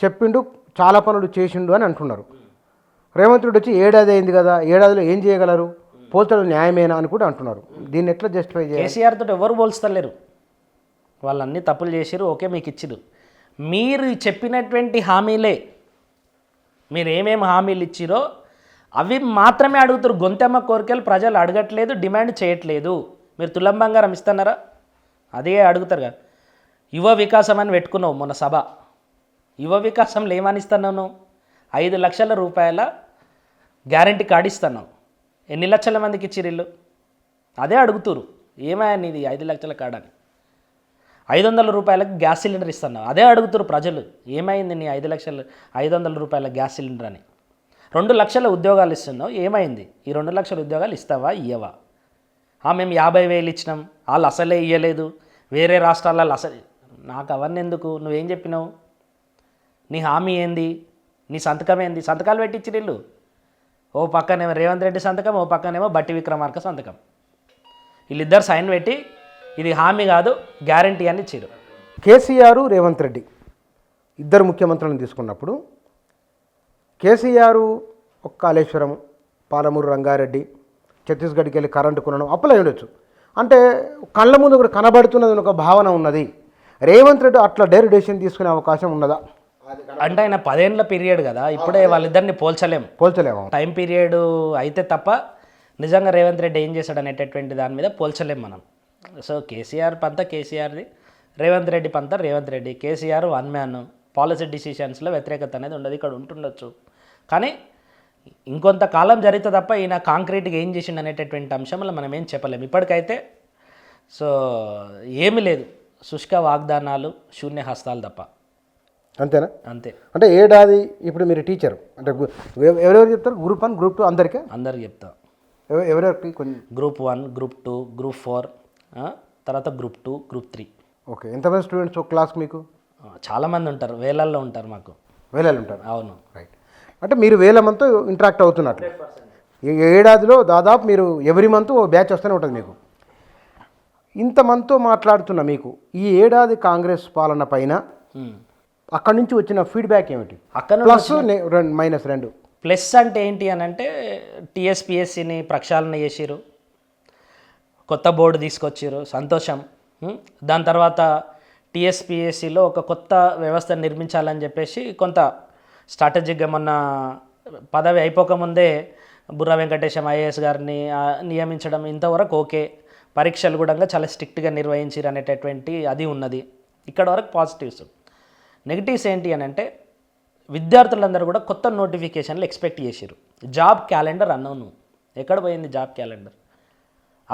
చెప్పిండు, చాలా పనులు చేసిండు అని అంటున్నారు. రేవంత్ రెడ్డి వచ్చి ఏడాది అయింది కదా, ఏడాదిలో ఏం చేయగలరు, పోల్చడం న్యాయమేనా అని కూడా అంటున్నారు. దీన్ని ఎట్లా జస్టిఫై చేయాలి? కేసీఆర్ తోటి ఎవరు పోల్స్తలేరు, వాళ్ళన్నీ తప్పులు చేసిరు, ఓకే మీకు ఇచ్చిరు. మీరు చెప్పినటువంటి హామీలే, మీరు ఏమేమి హామీలు ఇచ్చిరో అవి మాత్రమే అడుగుతారు. గొంతెమ్మ కోరికలు ప్రజలు అడగట్లేదు, డిమాండ్ చేయట్లేదు. మీరు తులం బంగారం ఇస్తున్నారా, అదే అడుగుతారు కదా. యువ వికాసం అని పెట్టుకున్నావు మొన్న సభ, యువ వికాసంలో ఏమని ఇస్తున్నావు? 5 లక్షల రూపాయల గ్యారంటీ కార్డు ఇస్తున్నావు. ఎన్ని లక్షల మందికి ఇచ్చిరిల్లు? అదే అడుగుతురు, ఏమైనా నీది 5 లక్షల కార్డు అని. 500 రూపాయలకు గ్యాస్ సిలిండర్ ఇస్తున్నావు, అదే అడుగుతురు ప్రజలు, ఏమైంది నీ 500 రూపాయల గ్యాస్ సిలిండర్ అని. 2 లక్షల ఉద్యోగాలు ఇస్తున్నావు, ఏమైంది? ఈ 2 లక్షల ఉద్యోగాలు ఇస్తావా, ఇయ్యవా? మేము 50,000 ఇచ్చినాం, వాళ్ళు అసలే ఇయ్యలేదు, వేరే రాష్ట్రాలలో అసలు. నాకు అవన్నీ ఎందుకు? నువ్వేం చెప్పినావు? నీ హామీ ఏంది? నీ సంతకం ఏంది? సంతకాలు పెట్టించి వీళ్ళు, ఓ పక్కనేమో రేవంత్ రెడ్డి సంతకం, ఓ పక్కనేమో బట్టి విక్రమార్క సంతకం. వీళ్ళిద్దరు సైన్ పెట్టి ఇది హామీ కాదు గ్యారంటీ అని ఇచ్చారు. కేసీఆర్, రేవంత్ రెడ్డి ఇద్దరు ముఖ్యమంత్రులను తీసుకున్నప్పుడు కేసీఆర్ ఒక కాళేశ్వరం, పాలమూరు రంగారెడ్డి, ఛత్తీస్గఢ్కి వెళ్ళి కరెంటు కొనడం అప్పులై ఉండొచ్చు. అంటే కళ్ళ ముందు ఒకటి కనబడుతున్నది ఒక భావన ఉన్నది. రేవంత్ రెడ్డి అట్లా డైరెక్ట్ డెసిషన్ తీసుకునే అవకాశం ఉన్నదా? అంటే ఆయన 10 ఏళ్ల పీరియడ్ కదా, ఇప్పుడే వాళ్ళిద్దరిని పోల్చలేము. టైం పీరియడ్ అయితే తప్ప నిజంగా రేవంత్ రెడ్డి ఏం చేశాడు అనేటటువంటి దాని మీద పోల్చలేము మనం. సో కేసీఆర్ పంత కేసీఆర్ది, రేవంత్ రెడ్డి పంత రేవంత్ రెడ్డి. కేసీఆర్ 1 man, పాలసీ డిసిషన్స్లో వ్యతిరేకత అనేది ఉండదు, ఇక్కడ ఉంటుండొచ్చు. కానీ ఇంకొంతకాలం జరిగితే తప్ప ఈయన కాంక్రీట్గా ఏం చేసిండు అనేటటువంటి అంశంలో మనం ఏం చెప్పలేము ఇప్పటికైతే. సో ఏమీ లేదు, శుష్క వాగ్దానాలు, శూన్య హస్తాలు తప్ప. అంతేనా? అంతే. అంటే ఏడాది ఇప్పుడు మీరు టీచరు అంటే ఎవరెవరు చెప్తారు? గ్రూప్ 1, గ్రూప్ 2 అందరికీ చెప్తా. ఎవరెవరికి? కొన్ని గ్రూప్ 1, గ్రూప్ 2, గ్రూప్ 4, తర్వాత గ్రూప్ 2, గ్రూప్ 3. ఓకే. ఎంతమంది స్టూడెంట్స్ ఒక క్లాస్కి మీకు? చాలామంది ఉంటారు, వేలల్లో ఉంటారు. మాకు వేలాలు ఉంటారు. అవును. రైట్. అంటే మీరు వేల మందితో ఇంటరాక్ట్ అవుతున్నట్లు. ఏడాదిలో దాదాపు మీరు ఎవ్రీ మంత్ ఓ బ్యాచ్ వస్తూనే ఉంటుంది మీకు. ఇంతమందితో మాట్లాడుతున్న మీకు ఈ ఏడాది కాంగ్రెస్ పాలన పైన అక్కడి నుంచి వచ్చిన ఫీడ్బ్యాక్ ఏమిటి? అక్కడ ప్లస్ మైనస్ 2. ప్లస్ అంటే ఏంటి అని అంటే, టీఎస్పీఎస్సీని ప్రక్షాళన చేసిరు, కొత్త బోర్డు తీసుకొచ్చారు, సంతోషం. దాని తర్వాత టీఎస్పీఎస్సీలో ఒక కొత్త వ్యవస్థ నిర్మించాలని చెప్పేసి కొంత స్ట్రాటజిక్గా మొన్న పదవి అయిపోకముందే బుర్రా వెంకటేశం ఐఏఎస్ గారిని నియమించడం ఇంతవరకు ఓకే. పరీక్షలు కూడా చాలా స్ట్రిక్ట్గా నిర్వహించారు అనేటటువంటి అది ఉన్నది. ఇక్కడ వరకు పాజిటివ్స్. నెగిటివ్స్ ఏంటి అని అంటే విద్యార్థులందరూ కూడా కొత్త నోటిఫికేషన్లు ఎక్స్పెక్ట్ చేశారు. జాబ్ క్యాలెండర్ అన్నావు, ఎక్కడ పోయింది జాబ్ క్యాలెండర్?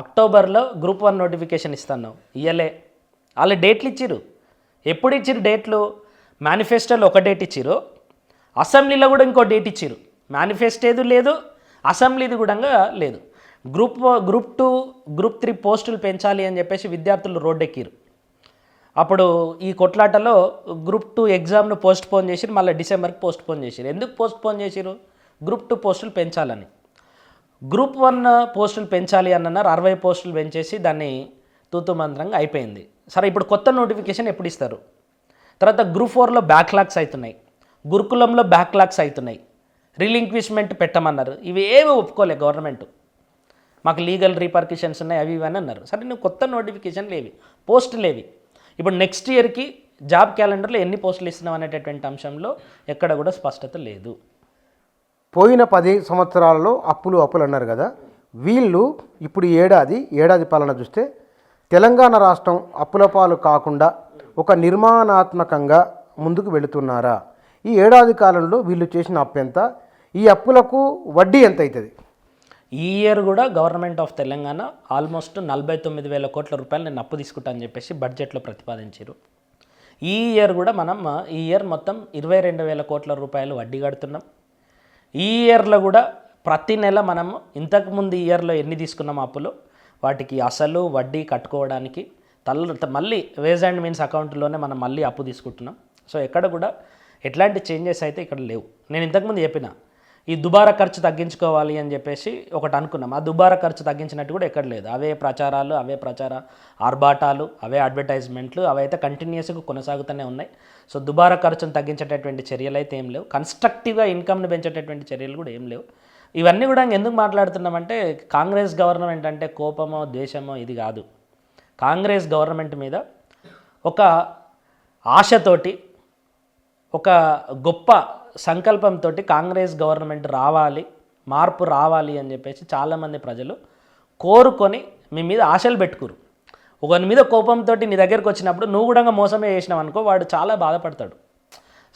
అక్టోబర్లో గ్రూప్ 1 నోటిఫికేషన్ ఇస్తున్నావు, ఇయ్యలే. వాళ్ళు డేట్లు ఇచ్చిర్రు. ఎప్పుడు ఇచ్చిర్రు డేట్లు? మేనిఫెస్టోలో ఒక డేట్ ఇచ్చిర్రు, అసెంబ్లీలో కూడా ఇంకో డేట్ ఇచ్చిర్రు. మేనిఫెస్టోది లేదు, అసెంబ్లీది కూడా లేదు. గ్రూప్ 2 గ్రూప్ 3 పోస్టులు పెంచాలి అని చెప్పేసి విద్యార్థులు రోడ్డెక్కిరు. అప్పుడు ఈ కొట్లాటలో గ్రూప్ 2 ఎగ్జామ్ను పోస్ట్ పోన్ చేసిరు, మళ్ళీ డిసెంబర్కి పోస్ట్ పోన్ చేసిరు. ఎందుకు పోస్ట్ పోన్ చేసిరు? గ్రూప్ 2 పోస్టులు పెంచాలని. గ్రూప్ 1 పోస్టులు పెంచాలి అన్నారు, 60 పోస్టులు పెంచేసి దాన్ని తూతు మంత్రంగా అయిపోయింది. సరే, ఇప్పుడు కొత్త నోటిఫికేషన్ ఎప్పుడు ఇస్తారు? తర్వాత గ్రూప్ 4లో బ్యాక్లాగ్స్ అవుతున్నాయి, గురుకులంలో బ్యాక్లాగ్స్ అవుతున్నాయి, రిలింక్విష్మెంట్ పెట్టమన్నారు. ఇవి ఏవి ఒప్పుకోలే గవర్నమెంట్. మాకు లీగల్ రీపర్కిషన్స్ ఉన్నాయి, అవి ఇవన్నీ అన్నారు. సరే, నువ్వు కొత్త నోటిఫికేషన్ లేవి, పోస్టులు లేవి. ఇప్పుడు నెక్స్ట్ ఇయర్కి జాబ్ క్యాలెండర్లో ఎన్ని పోస్టులు ఇస్తున్నాం అనేటటువంటి అంశంలో ఎక్కడ కూడా స్పష్టత లేదు. పోయిన 10 సంవత్సరాలలో అప్పులు అన్నారు కదా, వీళ్ళు ఇప్పుడు ఏడాది పాలన చూస్తే తెలంగాణ రాష్ట్రం అప్పుల పాలు కాకుండా ఒక నిర్మాణాత్మకంగా ముందుకు వెళుతున్నారా? ఈ ఏడాది కాలంలో వీళ్ళు చేసిన అప్పు ఎంత? ఈ అప్పులకు వడ్డీ ఎంత అవుతుంది? ఈ ఇయర్ కూడా గవర్నమెంట్ ఆఫ్ తెలంగాణ ఆల్మోస్ట్ 49,000 కోట్ల రూపాయలు నేను అప్పు తీసుకుంటా అని చెప్పేసి బడ్జెట్లో ప్రతిపాదించారు. ఈ ఇయర్ కూడా మనం ఈ ఇయర్ మొత్తం 22,000 కోట్ల రూపాయలు వడ్డీ కడుతున్నాం. ఈ ఇయర్లో కూడా ప్రతి నెల మనం ఇంతకుముందు ఇయర్లో ఎన్ని తీసుకున్నాం అప్పులు, వాటికి అసలు వడ్డీ కట్టుకోవడానికి మళ్ళీ వేజ్ అండ్ మీన్స్ అకౌంట్లోనే మనం మళ్ళీ అప్పు తీసుకుంటున్నాం. సో ఎక్కడ కూడా ఎట్లాంటి చేంజెస్ అయితే ఇక్కడ లేవు. నేను ఇంతకుముందు చెప్పిన ఈ దుబారా ఖర్చు తగ్గించుకోవాలి అని చెప్పేసి ఒకటి అనుకున్నాం. ఆ దుబారా ఖర్చు తగ్గించినట్టు కూడా ఎక్కడ లేదు. అవే ప్రచారాలు, అవే ఆర్భాటాలు, అవే అడ్వర్టైజ్మెంట్లు, అవైతే కంటిన్యూస్గా కొనసాగుతూనే ఉన్నాయి. సో దుబారా ఖర్చును తగ్గించేటటువంటి చర్యలు అయితే ఏం లేవు. కన్స్ట్రక్టివ్గా ఇన్కమ్ని పెంచేటటువంటి చర్యలు కూడా ఏం లేవు. ఇవన్నీ కూడా ఎందుకు మాట్లాడుతున్నామంటే కాంగ్రెస్ గవర్నమెంట్ అంటే కోపమో ద్వేషమో ఇది కాదు. కాంగ్రెస్ గవర్నమెంట్ మీద ఒక ఆశతోటి, ఒక గొప్ప సంకల్పంతో కాంగ్రెస్ గవర్నమెంట్ రావాలి, మార్పు రావాలి అని చెప్పేసి చాలామంది ప్రజలు కోరుకొని మీ మీద ఆశలు పెట్టుకురు. ఒకరి మీద కోపంతో నీ దగ్గరికి వచ్చినప్పుడు నువ్వు కూడా మోసమే చేసినావు అనుకో, వాడు చాలా బాధపడతాడు.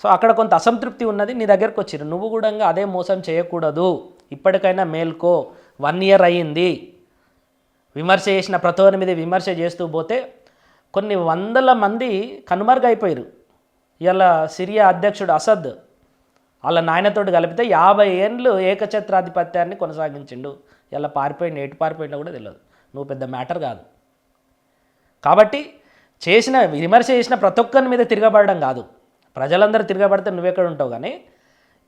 సో అక్కడ కొంత అసంతృప్తి ఉన్నది, నీ దగ్గరకు వచ్చిరు. నువ్వు కూడా అదే మోసం చేయకూడదు, ఇప్పటికైనా మేల్కో, 1 ఇయర్ అయ్యింది. విమర్శ చేసిన ప్రతోని మీద విమర్శ చేస్తూ పోతే కొన్ని వందల మంది కనుమరుగైపోయారు. ఇలా సిరియా అధ్యక్షుడు అసద్ వాళ్ళ నాయనతోటి కలిపితే 50 ఏళ్ళు ఏకఛత్రాధిపత్యాన్ని కొనసాగించిండు. ఇలా పారిపోయిండు, ఎటు పారిపోయిండో కూడా తెలియదు. నువ్వు పెద్ద మ్యాటర్ కాదు. కాబట్టి విమర్శ చేసిన ప్రతి ఒక్కరి మీద తిరగబడడం కాదు. ప్రజలందరూ తిరగబడితే నువ్వెక్కడ ఉంటావు. కానీ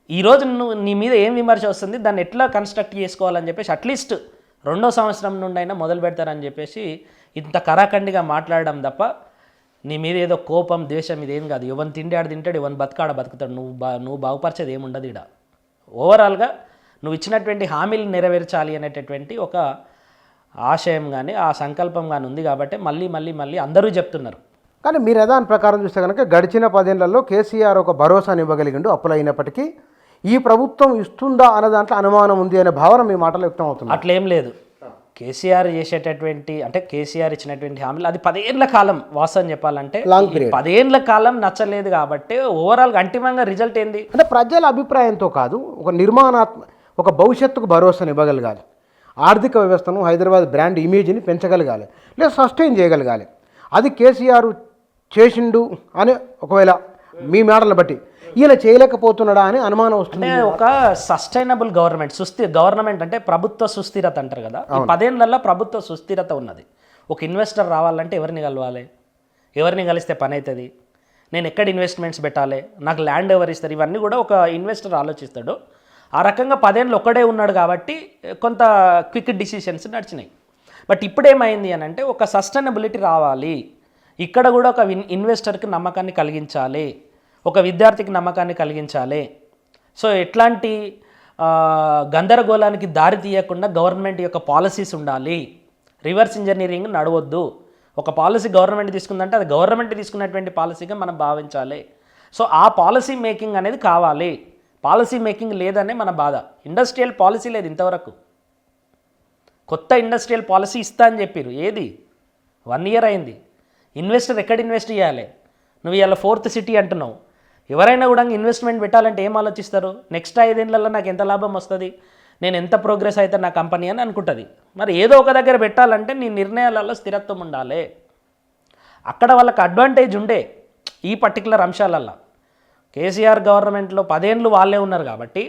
ఈరోజు నీ మీద ఏం విమర్శ వస్తుంది, దాన్ని ఎట్లా కన్స్ట్రక్ట్ చేసుకోవాలని చెప్పేసి అట్లీస్ట్ 2వ సంవత్సరం నుండి అయినా మొదలు పెడతారని చెప్పేసి ఇంత కరాఖండిగా మాట్లాడడం తప్ప నీ మీద ఏదో కోపం ద్వేషం ఇదేం కాదు. ఎవరిని తిండి ఆడ తింటాడు, ఎవరిని బతకాడ బతుకుతాడు. నువ్వు బాగుపరిచేది ఏముండదు ఇక్కడ. ఓవరాల్గా నువ్వు ఇచ్చినటువంటి హామీలు నెరవేర్చాలి అనేటటువంటి ఒక ఆశయం కానీ ఆ సంకల్పం కానీ ఉంది. కాబట్టి మళ్ళీ అందరూ చెప్తున్నారు. కానీ మీరు దాని ప్రకారం చూస్తే కనుక గడిచిన 10 ఏళ్లలో కేసీఆర్ ఒక భరోసాని ఇవ్వగలిగిండు అప్పులైనప్పటికీ. ఈ ప్రభుత్వం ఇస్తుందా అన్న దాంట్లో అనుమానం ఉంది అనే భావన మీ మాటలో వ్యక్తం అవుతుంది. అట్లేం లేదు. కేసీఆర్ చేసేటటువంటి అంటే కేసీఆర్ ఇచ్చినటువంటి హామీలు అది 10 ఏళ్ల కాలం వాస్తవం చెప్పాలంటే 10 ఏళ్ల కాలం నచ్చలేదు. కాబట్టి ఓవరాల్గా అంతిమంగా రిజల్ట్ ఏంది అంటే ప్రజల అభిప్రాయంతో కాదు, ఒక భవిష్యత్తుకు భరోసాను ఇవ్వగలగాలి, ఆర్థిక వ్యవస్థను, హైదరాబాద్ బ్రాండ్ ఇమేజ్ని పెంచగలగాలి, లేదా సస్టైన్ చేయగలగాలి. అది కేసీఆర్ చేసిండు అని ఒకవేళ మీ మాటలను బట్టి ఈయన చేయలేకపోతున్నాడా అని అనుమానం వస్తుంది. ఒక సస్టైనబుల్ గవర్నమెంట్ అంటే ప్రభుత్వ సుస్థిరత అంటారు కదా. ఈ 10 ఏళ్లలో ప్రభుత్వ సుస్థిరత ఉన్నది. ఒక ఇన్వెస్టర్ రావాలంటే ఎవరిని కలవాలి, ఎవరిని కలిస్తే పని అవుతుంది, నేను ఎక్కడ ఇన్వెస్ట్మెంట్స్ పెట్టాలి, నాకు ల్యాండ్ ఎవరు ఇస్తారు, ఇవన్నీ కూడా ఒక ఇన్వెస్టర్ ఆలోచిస్తాడు. ఆ రకంగా 10 ఏళ్ళు ఒక్కడే ఉన్నాడు కాబట్టి కొంత క్విక్ డిసిషన్స్ నడిచినాయి. బట్ ఇప్పుడేమైంది అని అంటే ఒక సస్టైనబిలిటీ రావాలి. ఇక్కడ కూడా ఒక ఇన్వెస్టర్కి నమ్మకాన్ని కలిగించాలి, ఒక విద్యార్థికి నమ్మకాన్ని కలిగించాలి. సో ఎట్లాంటి గందరగోళానికి దారి తీయకుండా గవర్నమెంట్ యొక్క పాలసీస్ ఉండాలి. రివర్స్ ఇంజనీరింగ్ నడవద్దు. ఒక పాలసీ గవర్నమెంట్ తీసుకుందంటే అది గవర్నమెంట్ తీసుకున్నటువంటి పాలసీగా మనం భావించాలి. సో ఆ పాలసీ మేకింగ్ అనేది కావాలి. పాలసీ మేకింగ్ లేదనే మన బాధ. ఇండస్ట్రియల్ పాలసీ లేదు ఇంతవరకు. కొత్త ఇండస్ట్రియల్ పాలసీ ఇస్తా అని చెప్పారు. ఏది 1 ఇయర్ అయింది. ఇన్వెస్టర్ ఎక్కడ ఇన్వెస్ట్ చేయాలి? నువ్వు ఇలా 4th సిటీ అంటున్నావు. ఎవరైనా కూడా ఇన్వెస్ట్మెంట్ పెట్టాలంటే ఏం ఆలోచిస్తారు? నెక్స్ట్ 5 ఏళ్లలో నాకు ఎంత లాభం వస్తుంది, నేను ఎంత ప్రోగ్రెస్ అయితే నా కంపెనీ అని అనుకుంటుంది. మరి ఏదో ఒక దగ్గర పెట్టాలంటే నీ నిర్ణయాలలో స్థిరత్వం ఉండాలి. అక్కడ వాళ్ళకి అడ్వాంటేజ్ ఉండే ఈ పర్టికులర్ అంశాలల్లో. కేసీఆర్ గవర్నమెంట్లో 10 ఏళ్ళు వాళ్ళే ఉన్నారు కాబట్టి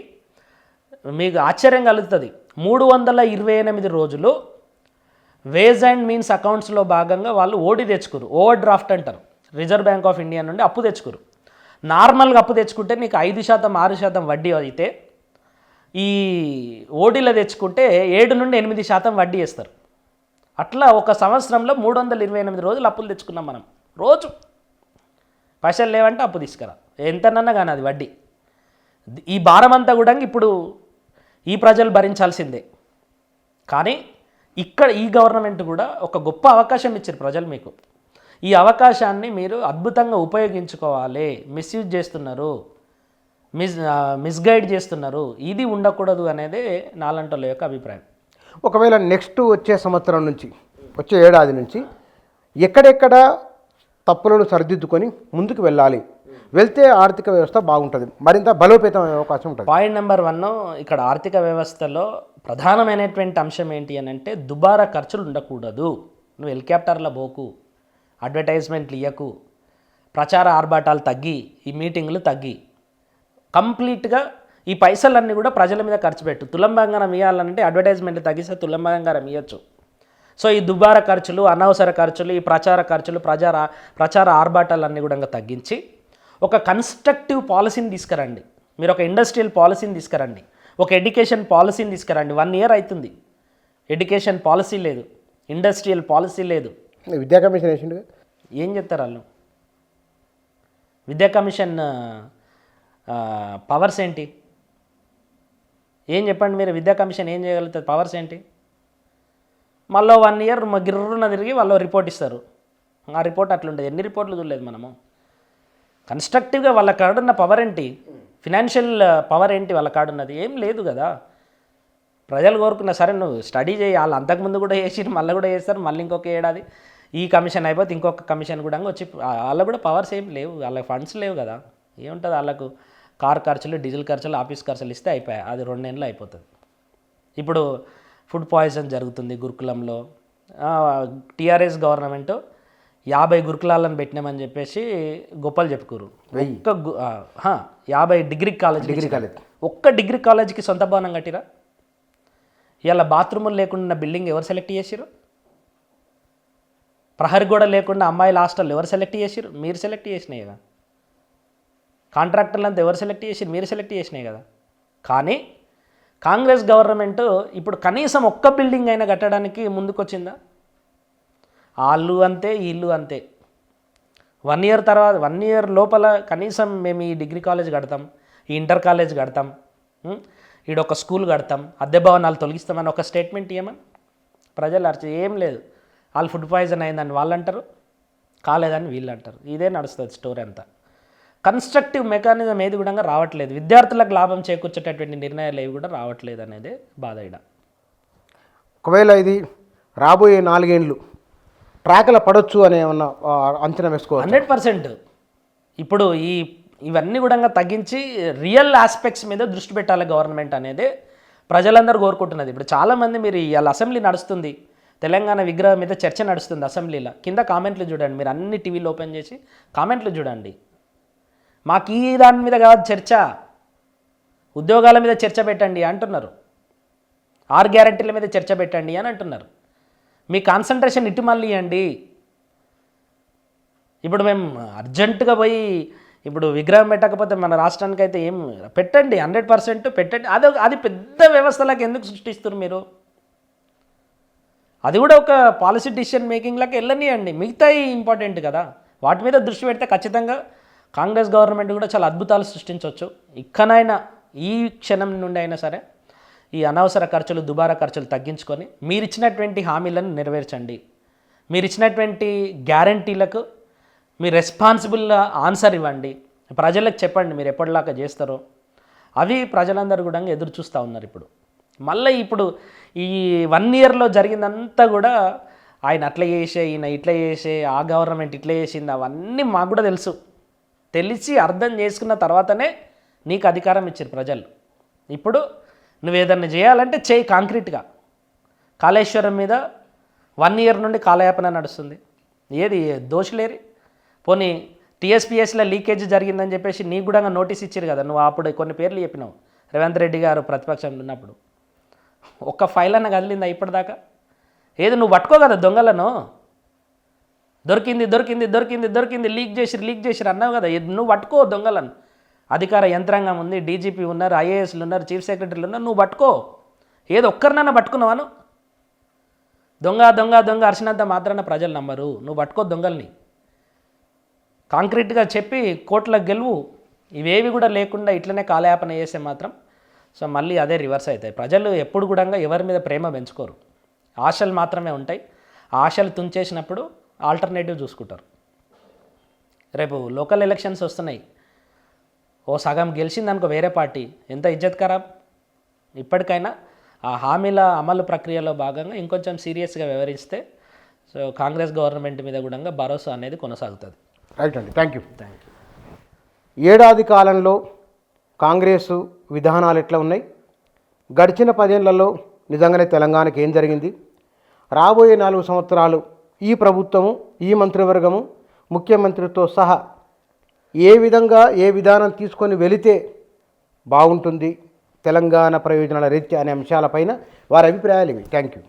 మీకు ఆశ్చర్యం కలుగుతుంది. 328 రోజులు వేజ్ అండ్ మీన్స్ అకౌంట్స్లో భాగంగా వాళ్ళు ఓడి తెచ్చుకురు. ఓవర్ డ్రాఫ్ట్ అంటారు. రిజర్వ్ బ్యాంక్ ఆఫ్ ఇండియా నుండి అప్పు తెచ్చుకురు. నార్మల్గా అప్పు తెచ్చుకుంటే నీకు 5% 6% వడ్డీ అయితే, ఈ ఓడీలో తెచ్చుకుంటే 7 నుండి 8% వడ్డీ వేస్తారు. అట్లా ఒక సంవత్సరంలో 328 రోజులు అప్పులు తెచ్చుకున్నాం మనం. రోజు పైసలు లేవంటే అప్పు తీసుకురా, ఎంతనన్నా కానీ అది వడ్డీ. ఈ భారం అంతా కూడా ఇప్పుడు ఈ ప్రజలు భరించాల్సిందే. కానీ ఇక్కడ ఈ గవర్నమెంట్ కూడా ఒక గొప్ప అవకాశం ఇచ్చారు ప్రజలు మీకు. ఈ అవకాశాన్ని మీరు అద్భుతంగా ఉపయోగించుకోవాలి. మిస్యూజ్ చేస్తున్నారు, మిస్గైడ్ చేస్తున్నారు. ఇది ఉండకూడదు అనేది నాలంటోళ్ళ యొక్క అభిప్రాయం. ఒకవేళ నెక్స్ట్ వచ్చే సంవత్సరం నుంచి, వచ్చే ఏడాది నుంచి ఎక్కడెక్కడ తప్పులను సరిదిద్దుకొని ముందుకు వెళ్ళాలి, వెళ్తే ఆర్థిక వ్యవస్థ బాగుంటుంది, మరింత బలోపేతం అయ్యే అవకాశం ఉంటుంది. పాయింట్ నెంబర్ 1, ఇక్కడ ఆర్థిక వ్యవస్థలో ప్రధానమైనటువంటి అంశం ఏంటి అని అంటే దుబారా ఖర్చులు ఉండకూడదు. నువ్వు హెలికాప్టర్ల పోకు, అడ్వర్టైజ్మెంట్లు ఇయ్యకు, ప్రచార ఆర్భాటాలు తగ్గి, ఈ మీటింగ్లు తగ్గి, కంప్లీట్గా ఈ పైసలన్నీ కూడా ప్రజల మీద ఖర్చు పెట్టు. తులం బంగారం ఇవ్వాలంటే అడ్వర్టైజ్మెంట్లు తగ్గిస్తే తులం బంగారం ఇవ్వచ్చు. సో ఈ దుబారా ఖర్చులు, అనవసర ఖర్చులు, ఈ ప్రచార ఖర్చులు, ప్రచార ఆర్భాటాలన్నీ కూడా తగ్గించి ఒక కన్స్ట్రక్టివ్ పాలసీని తీసుకురండి. మీరు ఒక ఇండస్ట్రియల్ పాలసీని తీసుకురండి, ఒక ఎడ్యుకేషన్ పాలసీని తీసుకురండి. 1 year అవుతుంది, ఎడ్యుకేషన్ పాలసీ లేదు, ఇండస్ట్రియల్ పాలసీ లేదు. విద్యా కమిషన్ వేసిండు, ఏం చెప్తారు వాళ్ళు? విద్యా కమిషన్ పవర్స్ ఏంటి? ఏం చెప్పండి మీరు? విద్యా కమిషన్ ఏం చేయగలుగుతుంది? పవర్స్ ఏంటి? మళ్ళీ 1 year గిర్రున తిరిగి వాళ్ళు రిపోర్ట్ ఇస్తారు. ఆ రిపోర్ట్ అట్లుంటుంది. ఎన్ని రిపోర్ట్లు చూడలేదు మనము. కన్స్ట్రక్టివ్గా వాళ్ళ కాడున్న పవర్ ఏంటి? ఫినాన్షియల్ పవర్ ఏంటి వాళ్ళ కాడున్నది? ఏం లేదు కదా. ప్రజలు కోరుకున్న సరే నువ్వు స్టడీ చేయి, వాళ్ళు అంతకుముందు కూడా చేసి మళ్ళీ కూడా చేస్తారు. మళ్ళీ ఇంకొక ఏడాది ఈ కమిషన్ అయిపోతే ఇంకొక కమిషన్ కూడా వచ్చి వాళ్ళకు కూడా పవర్స్ ఏం లేవు, వాళ్ళకి ఫండ్స్ లేవు కదా. ఏముంటుంది వాళ్ళకు? కార్ ఖర్చులు, డీజిల్ ఖర్చులు, ఆఫీస్ ఖర్చులు ఇస్తే అయిపోయాయి. అది 2 ఏళ్ళు అయిపోతుంది. ఇప్పుడు ఫుడ్ పాయిజన్ జరుగుతుంది గురుకులంలో. టీఆర్ఎస్ గవర్నమెంట్ 50 గురుకులాలను పెట్టినామని చెప్పేసి గొప్పలు చెప్పుకోరు. 50 డిగ్రీ కాలేజ్, ఒక్క డిగ్రీ కాలేజీకి సొంత భవనం కట్టిరా? ఇలా బాత్రూములు లేకుండా బిల్డింగ్ ఎవరు సెలెక్ట్ చేసిరు? ప్రహరీ గోడ లేకుండా అమ్మాయిల హాస్టల్ ఎవరు సెలెక్ట్ చేసిరు? మీరు సెలెక్ట్ చేసినాయి కదా. కాంట్రాక్టర్లు అంతా ఎవరు సెలెక్ట్ చేసిరు? మీరు సెలెక్ట్ చేసినాయి కదా. కానీ కాంగ్రెస్ గవర్నమెంట్ ఇప్పుడు కనీసం ఒక్క బిల్డింగ్ అయినా కట్టడానికి ముందుకొచ్చిందా? వాళ్ళు అంతే, వీళ్ళు అంతే. 1 year తర్వాత 1 year లోపల కనీసం మేము ఈ డిగ్రీ కాలేజ్ కడతాం, ఈ ఇంటర్ కాలేజ్ కడతాం, ఈడొక స్కూల్ కడతాం, అద్దె భవనాలు తొలగిస్తామని ఒక స్టేట్మెంట్ ఇవ్వమని ప్రజలు ఏం లేదు. వాళ్ళు ఫుడ్ పాయిజన్ అయిందని వాళ్ళు అంటారు, కాలేదని వీళ్ళు అంటారు. ఇదే నడుస్తుంది స్టోరీ అంతా. కన్స్ట్రక్టివ్ మెకానిజం ఏది కూడా రావట్లేదు. విద్యార్థులకు లాభం చేకూర్చేటటువంటి నిర్ణయాలు ఏవి కూడా రావట్లేదు అనేది బాధ. ఒకవేళ ఇది రాబోయే 4 ఏళ్ళు ట్రాక్లో పడవచ్చు అని ఏమన్నా అంచనా వేసుకోవచ్చు? 100%. ఇప్పుడు ఇవన్నీ కూడా తగ్గించి రియల్ ఆస్పెక్ట్స్ మీద దృష్టి పెట్టాలి గవర్నమెంట్ అనేది ప్రజలందరూ కోరుకుంటున్నది. ఇప్పుడు చాలామంది మీరు ఇవాళ అసెంబ్లీ నడుస్తుంది, తెలంగాణ విగ్రహం మీద చర్చ నడుస్తుంది అసెంబ్లీలో. కింద కామెంట్లు చూడండి, మీరు అన్ని టీవీలు ఓపెన్ చేసి కామెంట్లు చూడండి. మాకు ఈ దాని మీద కాదు చర్చ, ఉద్యోగాల మీద చర్చ పెట్టండి అంటున్నారు, 6 గ్యారెంటీల మీద చర్చ పెట్టండి అని అంటున్నారు. మీ కాన్సన్ట్రేషన్ ఇటు మళ్ళీ ఇవ్వండి. ఇప్పుడు మేము అర్జెంటుగా పోయి ఇప్పుడు విగ్రహం పెట్టకపోతే మన రాష్ట్రానికి అయితే ఏం పెట్టండి, 100% పెట్టండి. అది పెద్ద వ్యవస్థలకు ఎందుకు సృష్టిస్తున్నారు మీరు? అది కూడా ఒక పాలసీ డిసిషన్ మేకింగ్లోకి వెళ్ళనియండి. మిగతాయి ఇంపార్టెంట్ కదా, వాటి మీద దృష్టి పెడితే ఖచ్చితంగా కాంగ్రెస్ గవర్నమెంట్ కూడా చాలా అద్భుతాలు సృష్టించవచ్చు. ఇక్కడైనా ఈ క్షణం నుండి అయినా సరే ఈ అనవసర ఖర్చులు, దుబారా ఖర్చులు తగ్గించుకొని మీరు ఇచ్చినటువంటి హామీలను నెరవేర్చండి. మీరు ఇచ్చినటువంటి గ్యారంటీలకు మీరు రెస్పాన్సిబుల్ ఆన్సర్ ఇవ్వండి. ప్రజలకు చెప్పండి మీరు ఎప్పటిలాగా చేస్తారో. అవి ప్రజలందరూ కూడా ఎదురు చూస్తూ ఉన్నారు. ఇప్పుడు మళ్ళీ ఇప్పుడు ఈ 1 yearలో జరిగిందంతా కూడా ఆయన అట్లా చేసే ఈయన ఇట్లా చేసే ఆ గవర్నమెంట్ ఇట్లా చేసింది అవన్నీ మాకు కూడా తెలుసు. తెలిసి అర్థం చేసుకున్న తర్వాతనే నీకు అధికారం ఇచ్చారు ప్రజలు. ఇప్పుడు నువ్వేదన్నా చేయాలంటే చేయి కాంక్రీట్గా. కాళేశ్వరం మీద 1 year నుండి కాలయాపన నడుస్తుంది. ఏది దోషులేరి? పోనీ టీఎస్పీఎస్లో లీకేజ్ జరిగిందని చెప్పేసి నీకు కూడా నోటీస్ ఇచ్చారు కదా, నువ్వు అప్పుడు కొన్ని పేర్లు చెప్పినావు రేవంత్ రెడ్డి గారు ప్రతిపక్షంలో ఉన్నప్పుడు. ఒక్క ఫైల్ అన్న కదిలిందా ఇప్పటిదాకా? ఏది నువ్వు పట్టుకో కదా దొంగలను, దొరికింది దొరికింది దొరికింది దొరికింది లీక్ చేసిరు అన్నావు కదా, నువ్వు పట్టుకో దొంగలను. అధికార యంత్రాంగం ఉంది, డీజీపీ ఉన్నారు, ఐఏఎస్లు ఉన్నారు, చీఫ్ సెక్రటరీలు ఉన్నారు, నువ్వు పట్టుకో. ఏదో ఒక్కరినన్నా పట్టుకున్నావాను? దొంగ దొంగ దొంగ అరిచినంత మాత్రాన ప్రజలు నమ్మరు. నువ్వు పట్టుకో దొంగల్ని, కాంక్రీట్గా చెప్పి కోట్లకు గెలువు. ఇవేవి కూడా లేకుండా ఇట్లనే కాలయాపన చేస్తే మాత్రం సో మళ్ళీ అదే రివర్స్ అవుతాయి. ప్రజలు ఎప్పుడు కూడా ఎవరి మీద ప్రేమ పెంచుకోరు, ఆశలు మాత్రమే ఉంటాయి. ఆశలు తుంచేసినప్పుడు ఆల్టర్నేటివ్ చూసుకుంటారు. రేపు లోకల్ ఎలక్షన్స్ వస్తున్నాయి, ఓ సగం గెలిచిందనుకో వేరే పార్టీ, ఎంత ఇజ్జత్ ఖరాబ్. ఇప్పటికైనా ఆ హామీల అమలు ప్రక్రియలో భాగంగా ఇంకొంచెం సీరియస్గా వ్యవహరిస్తే సో కాంగ్రెస్ గవర్నమెంట్ మీద కూడా భరోసా అనేది కొనసాగుతుంది. రైట్ అండి, థ్యాంక్ యూ. ఏడాది కాలంలో కాంగ్రెసు విధానాలు ఎట్లా ఉన్నాయి, గడిచిన 10 ఏళ్లలో నిజంగానే తెలంగాణకి ఏం జరిగింది, రాబోయే 4 సంవత్సరాలు ఈ ప్రభుత్వము, ఈ మంత్రివర్గము, ముఖ్యమంత్రితో సహా ఏ విధంగా ఏ విధానం తీసుకొని వెళితే బాగుంటుంది తెలంగాణ ప్రయోజనాల రీత్యా అనే అంశాలపైన వారి అభిప్రాయాలు ఇవి. Thank you.